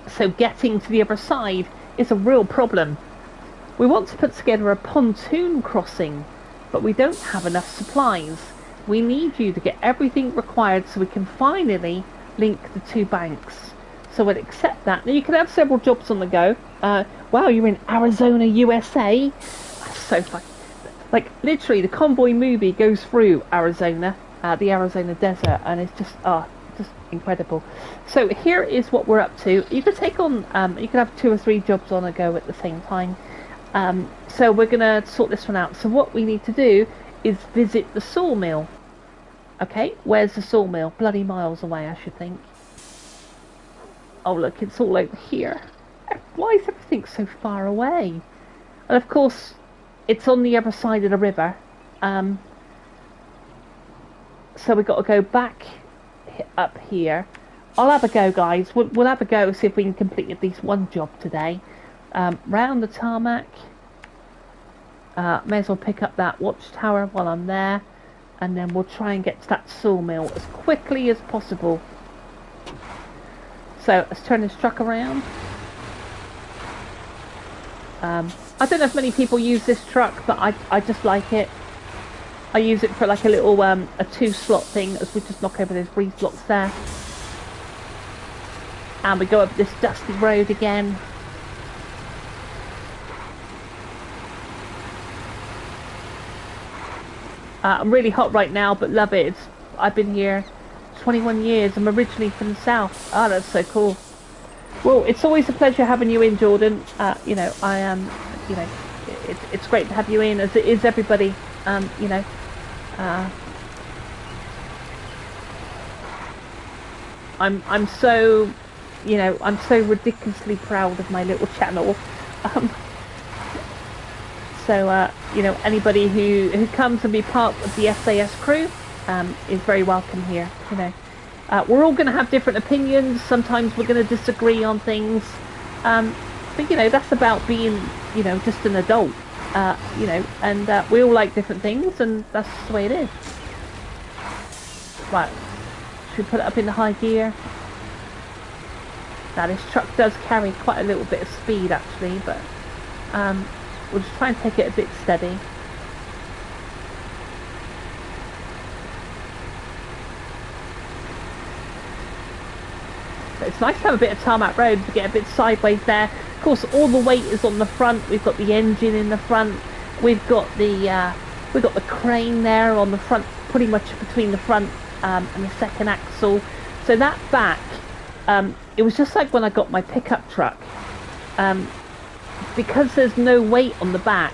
so getting to the other side is a real problem. We want to put together a pontoon crossing, but we don't have enough supplies. We need you to get everything required so we can finally link the 2 banks. So we'll accept that. Now you can have several jobs on the go. Wow, you're in Arizona, USA. That's so fun. Like literally, the Convoy movie goes through Arizona, the Arizona desert, and it's just just incredible. So here is what we're up to. You can take on, you can have 2 or 3 jobs on a go at the same time. So we're gonna sort this one out. So what we need to do is visit the sawmill. Okay, where's the sawmill? Bloody miles away, I should think. Oh look, it's all over here. Why is everything so far away? And of course, it's on the other side of the river. So we've got to go back up here. I'll have a go, guys. We'll have a go, see if we can complete at least one job today. Round the tarmac. May as well pick up that watchtower while I'm there, and then we'll try and get to that sawmill as quickly as possible. So let's turn this truck around. I don't know if many people use this truck, but I just like it. I use it for like a little a 2-slot thing, as we just knock over those 3 slots there. And we go up this dusty road again. I'm really hot right now, but love it. I've been here 21 years. I'm originally from the south. Oh, that's so cool. Well, it's always a pleasure having you in, Jordan. You know, I am. You know, it's great to have you in, as it is everybody. You know. I'm so, you know, I'm so ridiculously proud of my little channel. So you know, anybody who comes and be part of the SAS crew is very welcome here. You know, we're all going to have different opinions. Sometimes we're going to disagree on things, but you know, that's about being, you know, just an adult. You know, and we all like different things, and that's the way it is. Right, should we put it up in the high gear? Now this truck does carry quite a little bit of speed actually, but we'll just try and take it a bit steady. But it's nice to have a bit of tarmac road to get a bit sideways there. Of course, all the weight is on the front. We've got the engine in the front. We've got the crane there on the front, pretty much between the front and the second axle. So that back, it was just like when I got my pickup truck. Because there's no weight on the back,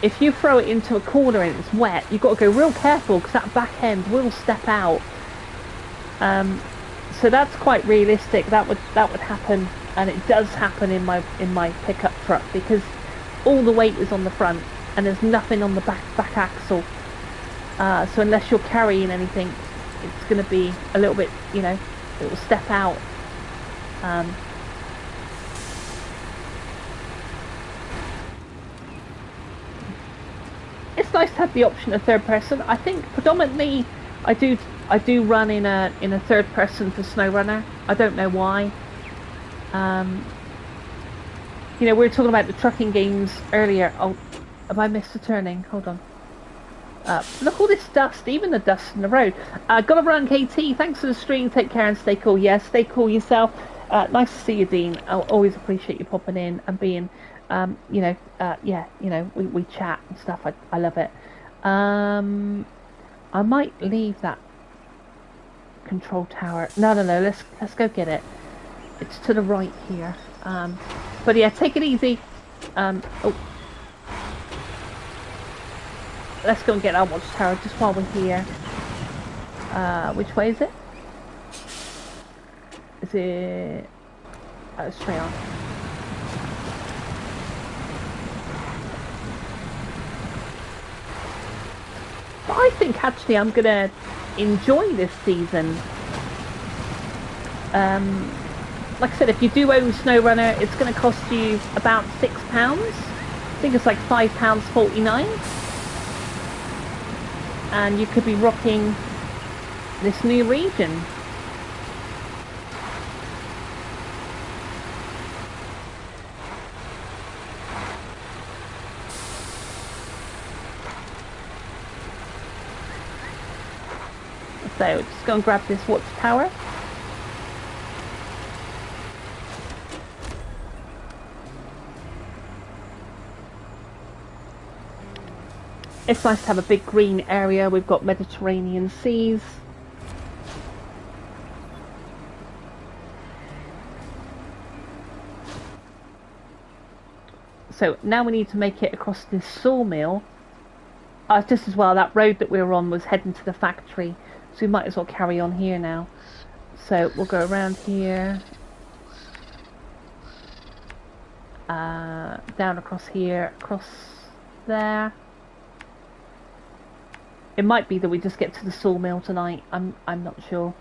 if you throw it into a corner and it's wet, you've got to go real careful because that back end will step out. So that's quite realistic. That would happen, and it does happen in my pickup truck because all the weight is on the front and there's nothing on the back axle. So unless you're carrying anything, it's going to be a little bit, you know, it will step out. It's nice to have the option of third person. I think predominantly I do run in a third person for Snowrunner. I don't know why. You know, we were talking about the trucking games earlier. Oh, have I missed a turning? Hold on. Look at all this dust, even the dust in the road. Gotta run, KT. Thanks for the stream. Take care and stay cool. Yes, stay cool yourself. Nice to see you, Dean. I always appreciate you popping in and being, you know, yeah, you know, we chat and stuff. I love it. I might leave that control tower. No, let's go get it. It's to the right here. But yeah, take it easy. Oh. Let's go and get our watchtower just while we're here. Which way is it? Is it... Oh, straight on. But I think actually I'm gonna enjoy this season. Like I said, if you do own Snowrunner, it's going to cost you about £6. I think it's like £5.49. And you could be rocking this new region. So just go and grab this watchtower. It's nice to have a big green area. We've got Mediterranean seas. So now we need to make it across this sawmill. Just as well, that road that we were on was heading to the factory. So we might as well carry on here now. So we'll go around here. Down across here, across there. It might be that we just get to the sawmill tonight. I'm not sure.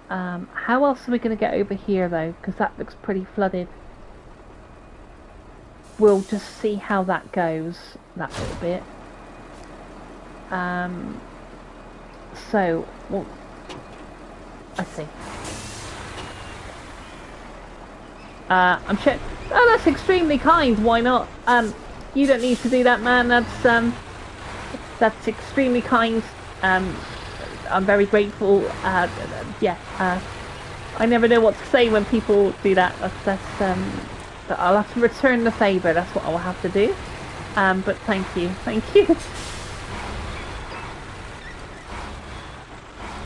How else are we going to get over here though? Because that looks pretty flooded. We'll just see how that goes. That little bit. So, well, I see. I'm sure. Oh, that's extremely kind. Why not? You don't need to do that, man. That's extremely kind. I'm very grateful. Yeah. I never know what to say when people do that. But I'll have to return the favour. That's what I'll have to do. But thank you.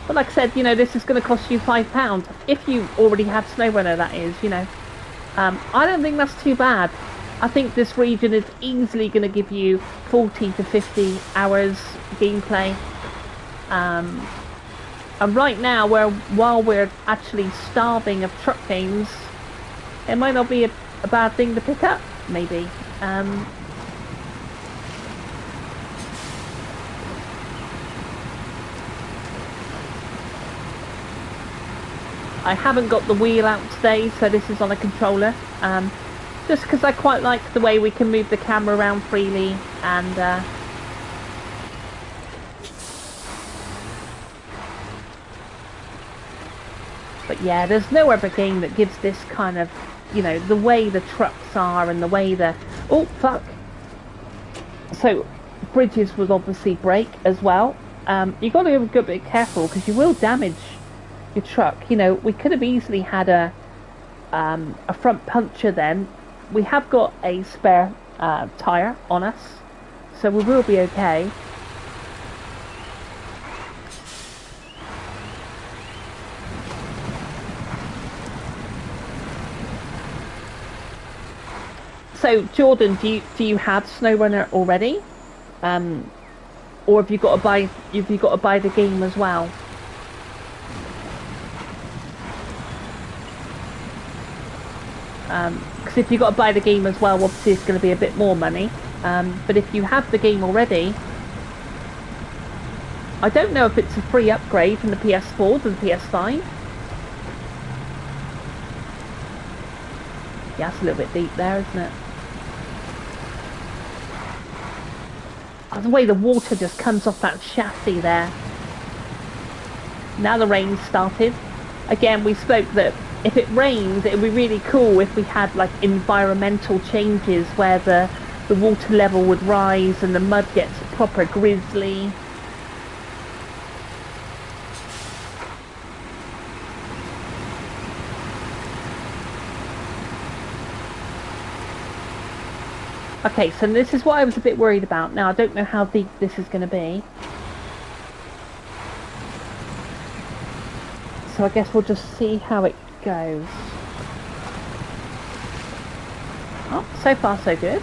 But like I said, you know, this is going to cost you £5 if you already have Snowrunner. That is, you know. I don't think that's too bad. I think this region is easily going to give you 40 to 50 hours gameplay. And right now, while we're actually starving of truck games, it might not be a bad thing to pick up, maybe. I haven't got the wheel out today, so this is on a controller. just because I quite like the way we can move the camera around freely, and but yeah, there's no other game that gives this kind of, you know, the way the trucks are and the way the, oh fuck, so bridges would obviously break as well. You got to be a good bit careful because you will damage your truck. You know, we could have easily had a front puncture then. We have got a spare tyre on us, so we will be okay. So Jordan, do you have Snowrunner already, or have you got to buy the game as well? Because if you've got to buy the game as well, obviously it's going to be a bit more money. But if you have the game already, I don't know if it's a free upgrade from the PS4 to the PS5. Yeah, it's a little bit deep there, isn't it? Oh, the way the water just comes off that chassis there. Now the rain's started. Again, we spoke that if it rains, it would be really cool if we had like environmental changes where the water level would rise and the mud gets proper grizzly. Okay, so this is what I was a bit worried about. Now, I don't know how deep this is going to be. So I guess we'll just see how it goes. Oh, so far so good.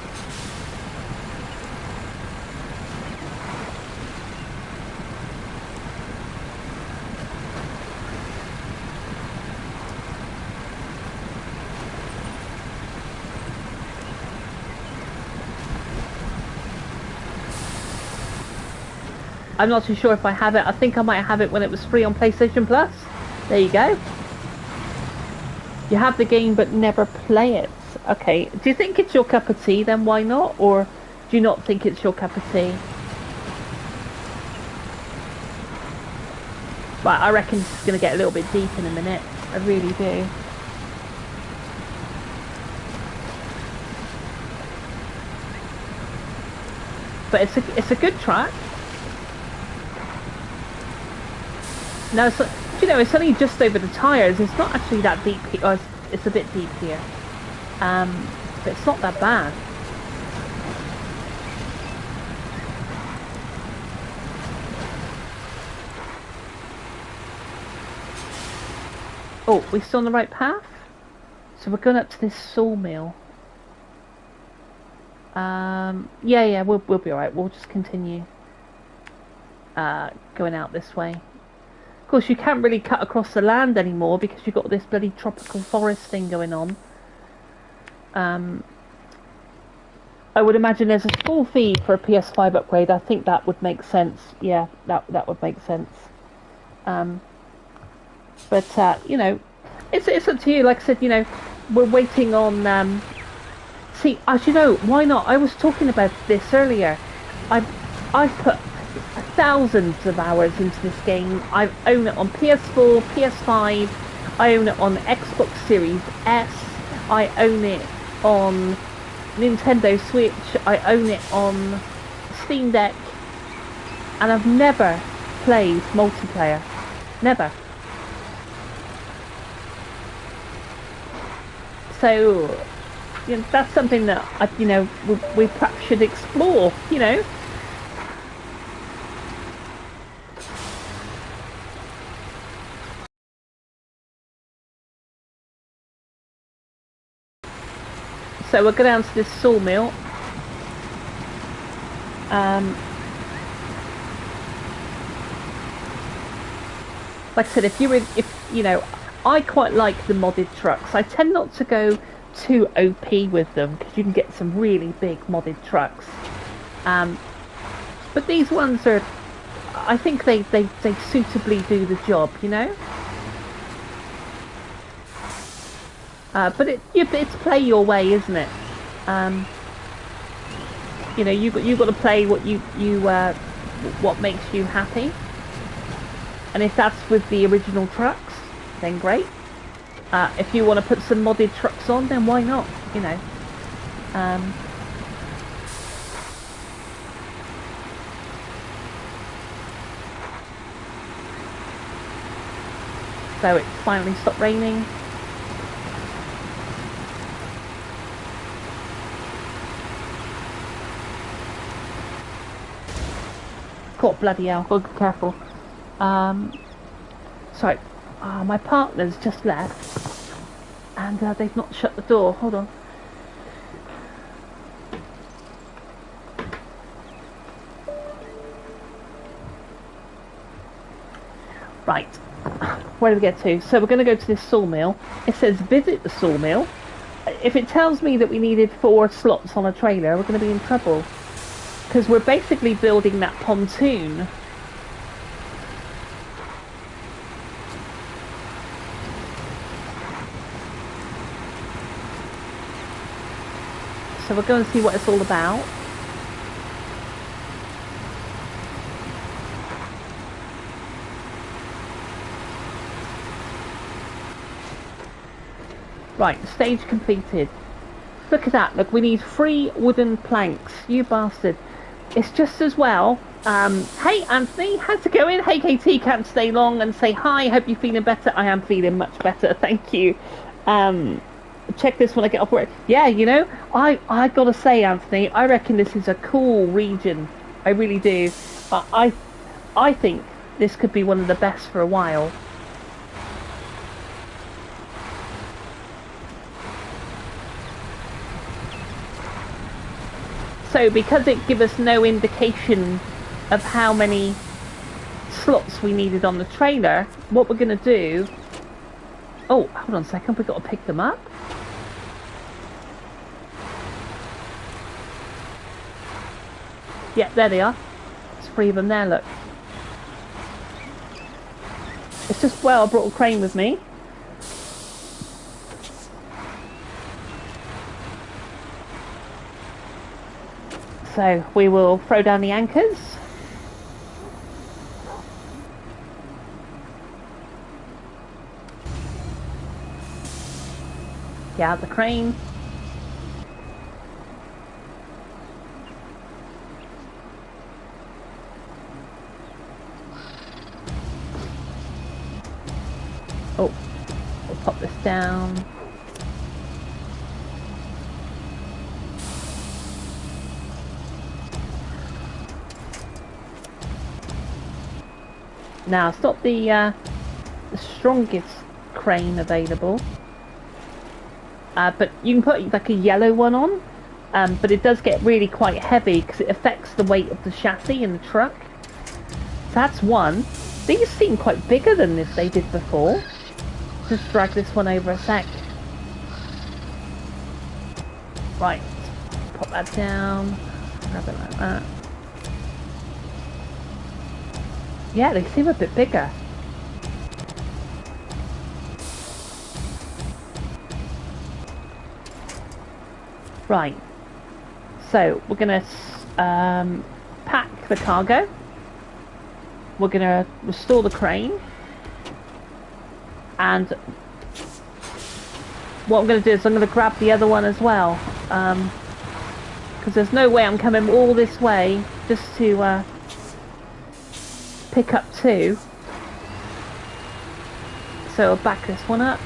I'm not too sure if I have it. I think I might have it when it was free on PlayStation Plus. There you go. You have the game but never play it. Okay, do you think it's your cup of tea then? Why not? Or do you not think it's your cup of tea? Right, I reckon it's going to get a little bit deep in a minute. I really do. But it's a good track. No, so, you know, it's only just over the tyres. It's not actually that deep. Oh, it's a bit deep here. But it's not that bad. Oh, we're still on the right path? So we're going up to this sawmill. Yeah, we'll be alright. We'll just continue going out this way. Of course, you can't really cut across the land anymore because you've got this bloody tropical forest thing going on. I would imagine there's a small fee for a PS5 upgrade. I think that would make sense. Yeah, that would make sense. But you know, it's up to you. Like I said, you know, we're waiting on. See, as you know, why not? I was talking about this earlier. I've put thousands of hours into this game. I own it on PS4, PS5. I own it on Xbox Series S. I own it on Nintendo Switch. I own it on Steam Deck. And I've never played multiplayer. Never. So, you know, that's something that you know, we perhaps should explore, you know. So we'll go down to this sawmill. Like I said, if you know, I quite like the modded trucks. I tend not to go too OP with them because you can get some really big modded trucks. But these ones are, I think they suitably do the job, you know. But it's play your way, isn't it? You know, you got to play what what makes you happy. And if that's with the original trucks, then great. If you want to put some modded trucks on, then why not? You know. So it's finally stopped raining. God, bloody hell, gotta be careful. Sorry, my partner's just left and they've not shut the door. Hold on. Right, where do we get to? So we're going to go to this sawmill. It says visit the sawmill. If it tells me that we needed 4 slots on a trailer, we're going to be in trouble. Because we're basically building that pontoon. So we'll go and see what it's all about. Right, stage completed. Look at that, look, we need 3 wooden planks. You bastard. It's just as well. Hey Anthony, how's it going? Hey KT, can't stay long and say hi. Hope you're feeling better. I am feeling much better, thank you. Check this when I get off work. Yeah, you know, I gotta say, Anthony, I reckon this is a cool region. I really do. I think this could be one of the best for a while. So because it gives us no indication of how many slots we needed on the trailer, what we're going to do... Oh, hold on a second, we've got to pick them up. Yeah, there they are. There's 3 of them there, look. It's just, well, I brought a crane with me. So we will throw down the anchors. Get out the crane. Oh, we'll pop this down. Now, it's not the strongest crane available, but you can put like a yellow one on, but it does get really quite heavy because it affects the weight of the chassis in the truck. So that's one. These seem quite bigger than this they did before. Just drag this one over a sec. Right, pop that down, grab it like that. Yeah, they seem a bit bigger. Right, so we're going to pack the cargo. We're going to restore the crane. And what I'm going to do is I'm going to grab the other one as well. Because there's no way I'm coming all this way just to... pick up 2, so I'll back this one up.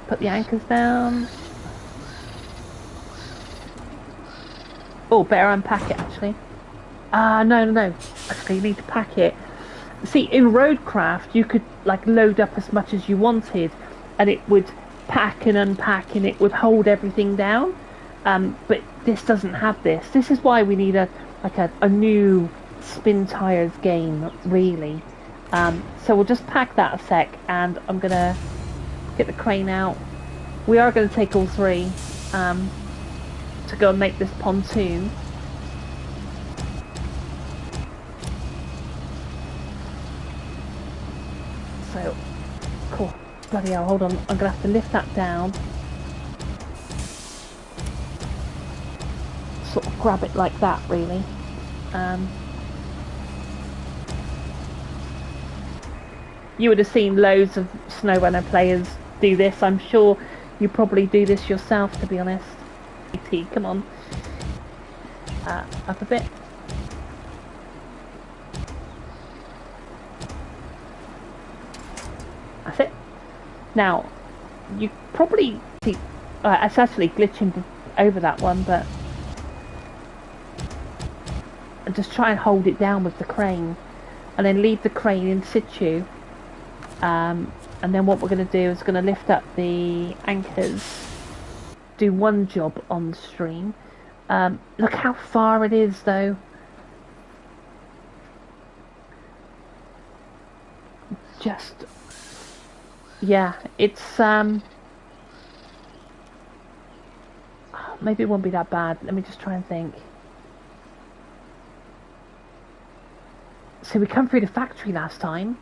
Put the anchors down. Oh, better unpack it actually. No. Actually, you need to pack it. See, in Roadcraft, you could like load up as much as you wanted, and it would pack and unpack, and it would hold everything down. But this doesn't have this. This is why we need a new spin tires game, really. So we'll just pack that a sec, and I'm gonna get the crane out. We are going to take all 3 to go and make this pontoon. Bloody hell, hold on. I'm going to have to lift that down. Sort of grab it like that, really. You would have seen loads of Snowrunner players do this. I'm sure you probably do this yourself, to be honest. Come on. Up a bit. That's it. Now, you probably see... it's actually glitching over that one, but... just try and hold it down with the crane. And then leave the crane in situ. And then what we're going to do is going to lift up the anchors. Do one job on the stream. Look how far it is, though. Just... yeah, it's... maybe it won't be that bad. Let me just try and think. So we come through the factory last time.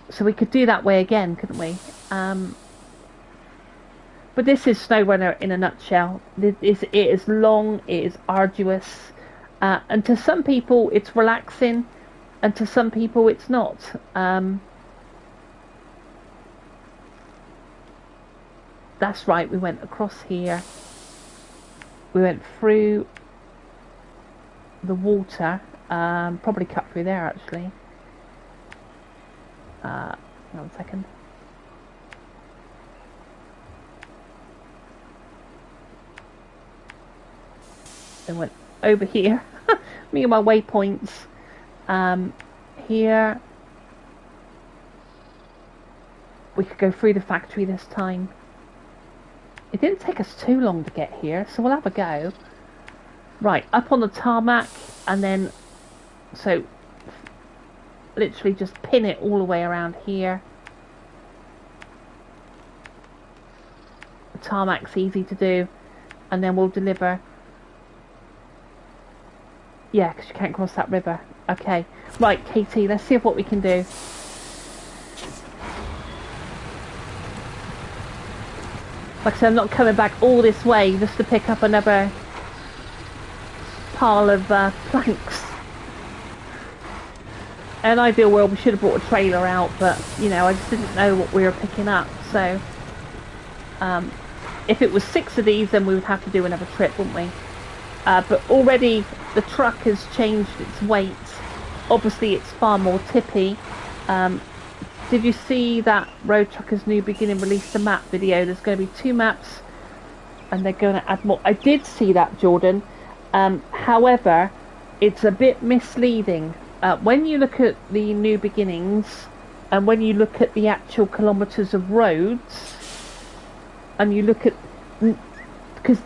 So we could do that way again, couldn't we? But this is Snowrunner in a nutshell. It is long, it is arduous. And to some people it's relaxing. And to some people it's not. That's right, we went across here. We went through the water. Probably cut through there, actually. Hang on a second. Then went over here. Me and my waypoints. Here. We could go through the factory this time. It didn't take us too long to get here, so we'll have a go. Right, up on the tarmac, and then... so... literally just pin it all the way around here. The tarmac's easy to do, and then we'll deliver. Yeah, because you can't cross that river. Okay, right, Katie, let's see what we can do. Like I said, I'm not coming back all this way just to pick up another pile of planks. In an ideal world, we should have brought a trailer out, but, you know, I just didn't know what we were picking up, so... if it was 6 of these, then we would have to do another trip, wouldn't we? But already the truck has changed its weight. Obviously, it's far more tippy. Did you see that Road Truckers New Beginning released a map video? There's going to be 2 maps, and they're going to add more. I did see that, Jordan. However, it's a bit misleading. When you look at the New Beginnings, and when you look at the actual kilometres of roads, and you look at... because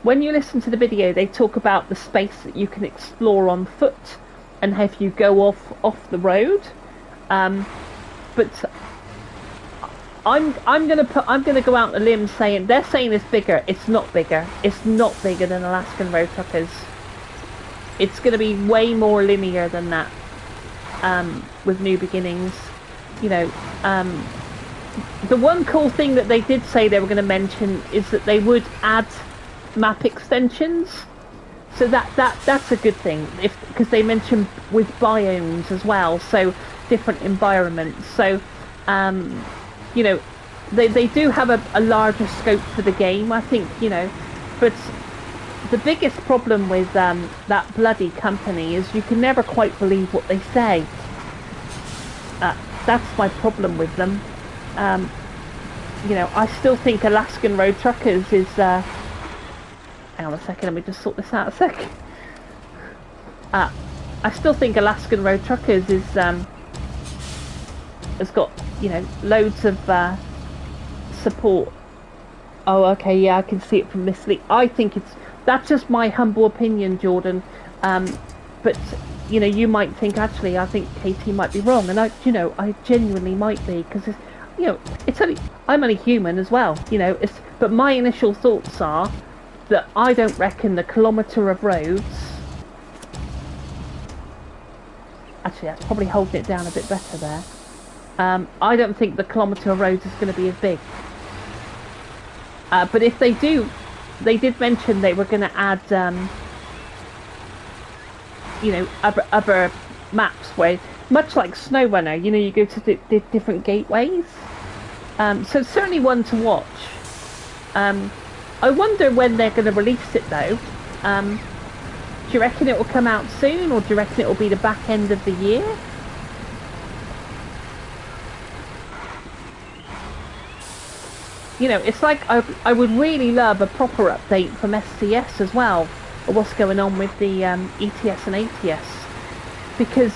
when you listen to the video, they talk about the space that you can explore on foot, and if you go off the road. But I'm gonna go out on a limb saying they're saying it's bigger. It's not bigger. It's not bigger than Alaskan Road Truckers. It's going to be way more linear than that. With New Beginnings, you know. The one cool thing that they did say they were going to mention is that they would add map extensions. So that's a good thing, because they mentioned with biomes as well, so different environments. So you know, they do have a larger scope for the game, I think, you know. But the biggest problem with that bloody company is you can never quite believe what they say. That's my problem with them. You know, I still think Alaskan Road Truckers is... hang on a second, let me just sort this out a sec. I still think Alaskan Road Truckers is has got, you know, loads of support. Oh, okay, yeah, I can see it from this leak. I think that's just my humble opinion, Jordan. But you know, you might think, actually, I think Katie might be wrong, and I genuinely might be, because you know, I'm only human as well, you know. But my initial thoughts are that I don't reckon the kilometre of roads. Actually, that's probably holding it down a bit better there. I don't think the kilometre road is going to be as big. But if they do, they did mention they were going to add, you know, other maps where, much like Snowrunner, you know, you go to the different gateways. So it's certainly one to watch. I wonder when they're going to release it though. Do you reckon it will come out soon, or do you reckon it will be the back end of the year? You know, it's like I would really love a proper update from SCS as well, of what's going on with the ETS and ATS. Because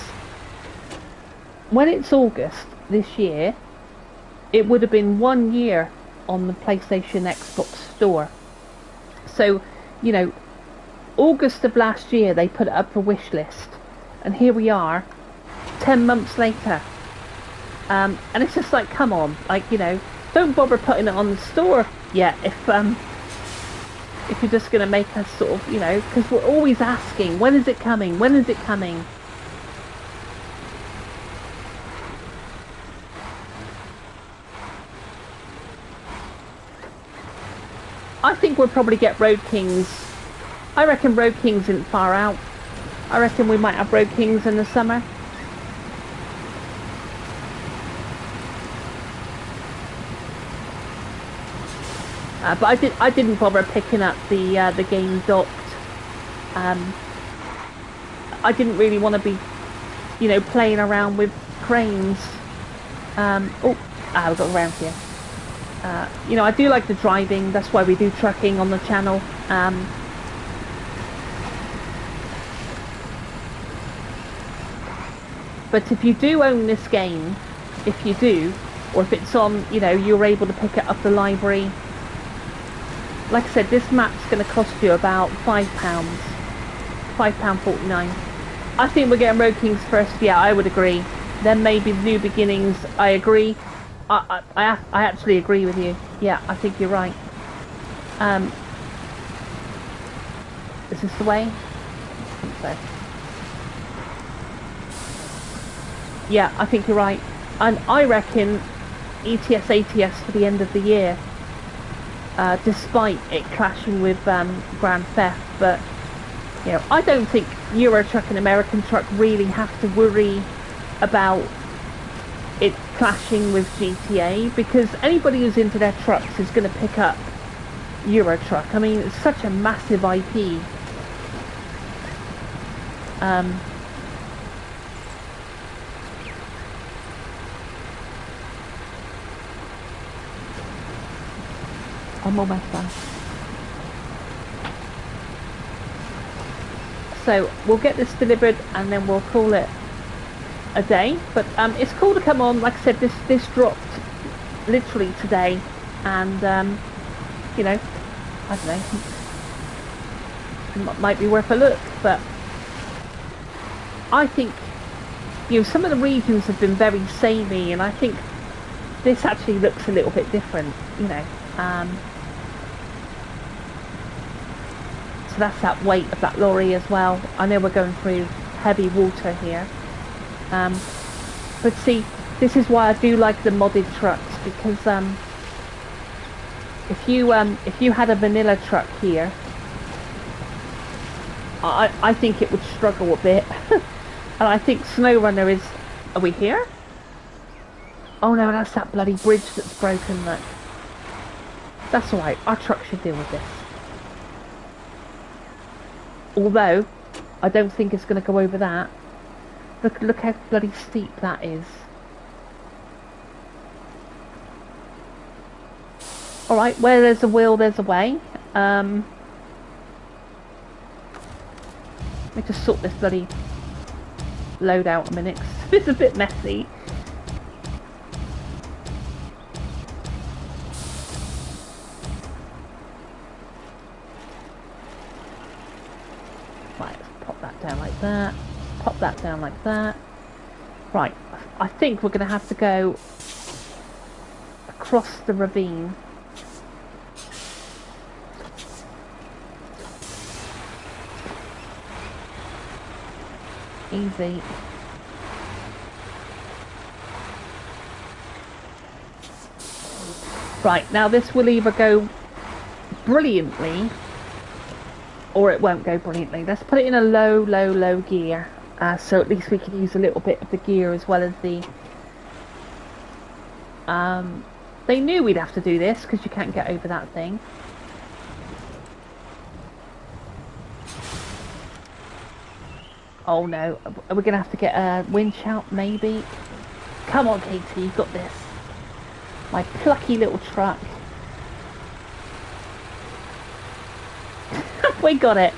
when it's August this year, it would have been 1 year on the PlayStation Xbox store. So, you know, August of last year they put it up for wish list, and here we are 10 months later, and it's just like, come on, like, you know, don't bother putting it on the store yet if you're just going to make us sort of, you know, because we're always asking, when is it coming, when is it coming? I think we'll probably get Road Kings. I reckon Road Kings isn't far out. I reckon we might have Road Kings in the summer. But I didn't bother picking up the game docked. I didn't really want to be, you know, playing around with cranes. We've got around here. You know, I do like the driving. That's why we do trucking on the channel. But if you do own this game, if you do, or if it's on, you know, you're able to pick it up the library. Like I said, this map's going to cost you about £5, £5.49. I think we're getting Road Kings first. Yeah, I would agree. Then maybe the New Beginnings. I agree. I actually agree with you. Yeah, I think you're right. Is this the way? I think so. Yeah, I think you're right. And I reckon ETS ATS for the end of the year. Despite it clashing with Grand Theft, but you know, I don't think Euro Truck and American Truck really have to worry about it clashing with GTA, because anybody who's into their trucks is going to pick up Euro Truck. I mean, it's such a massive IP. I'm almost done. So we'll get this delivered and then we'll call it a day. But it's cool to come on. Like I said, this dropped literally today, and you know, I don't know, it might be worth a look. But I think, you know, some of the regions have been very samey, and I think this actually looks a little bit different, you know. So that's that weight of that lorry as well. I know we're going through heavy water here, but see, this is why I do like the modded trucks, because if you had a vanilla truck here, I think it would struggle a bit. And I think Snowrunner is... Are we here? Oh no, that's that bloody bridge that's broken. Look, that's alright, our truck should deal with this. Although, I don't think it's going to go over that. Look how bloody steep that is. Alright, where there's a will, there's a way. Let me just sort this bloody load out a minute. It's a bit messy. Down like that, pop that down like that. Right, I think we're going to have to go across the ravine. Easy. Right, now this will either go brilliantly or it won't go brilliantly. Let's put it in a low gear, so at least we can use a little bit of the gear as well as the... they knew we'd have to do this because you can't get over that thing. Oh no, are we going to have to get a winch out maybe? Come on Katie, you've got this. My plucky little truck. We got it.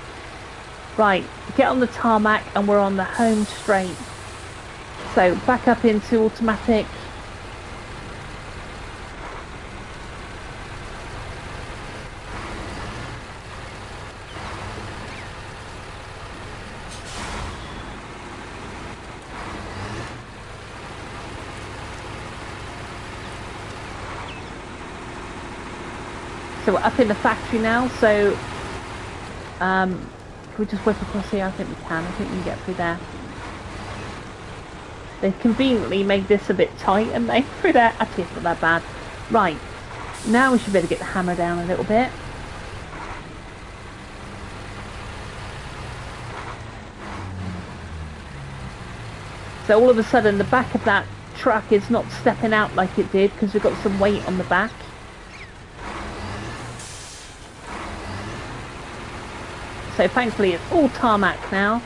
Right, get on the tarmac and we're on the home straight. So back up into automatic. So we're up in the factory now, so can we just whip across here? I think we can. I think we can get through there. They've conveniently made this a bit tight and they through there. Actually, it's not that bad. Right, now we should be able to get the hammer down a little bit. So all of a sudden the back of that truck is not stepping out like it did because we've got some weight on the back. So thankfully it's all tarmac now.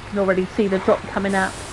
You can already see the drop coming up.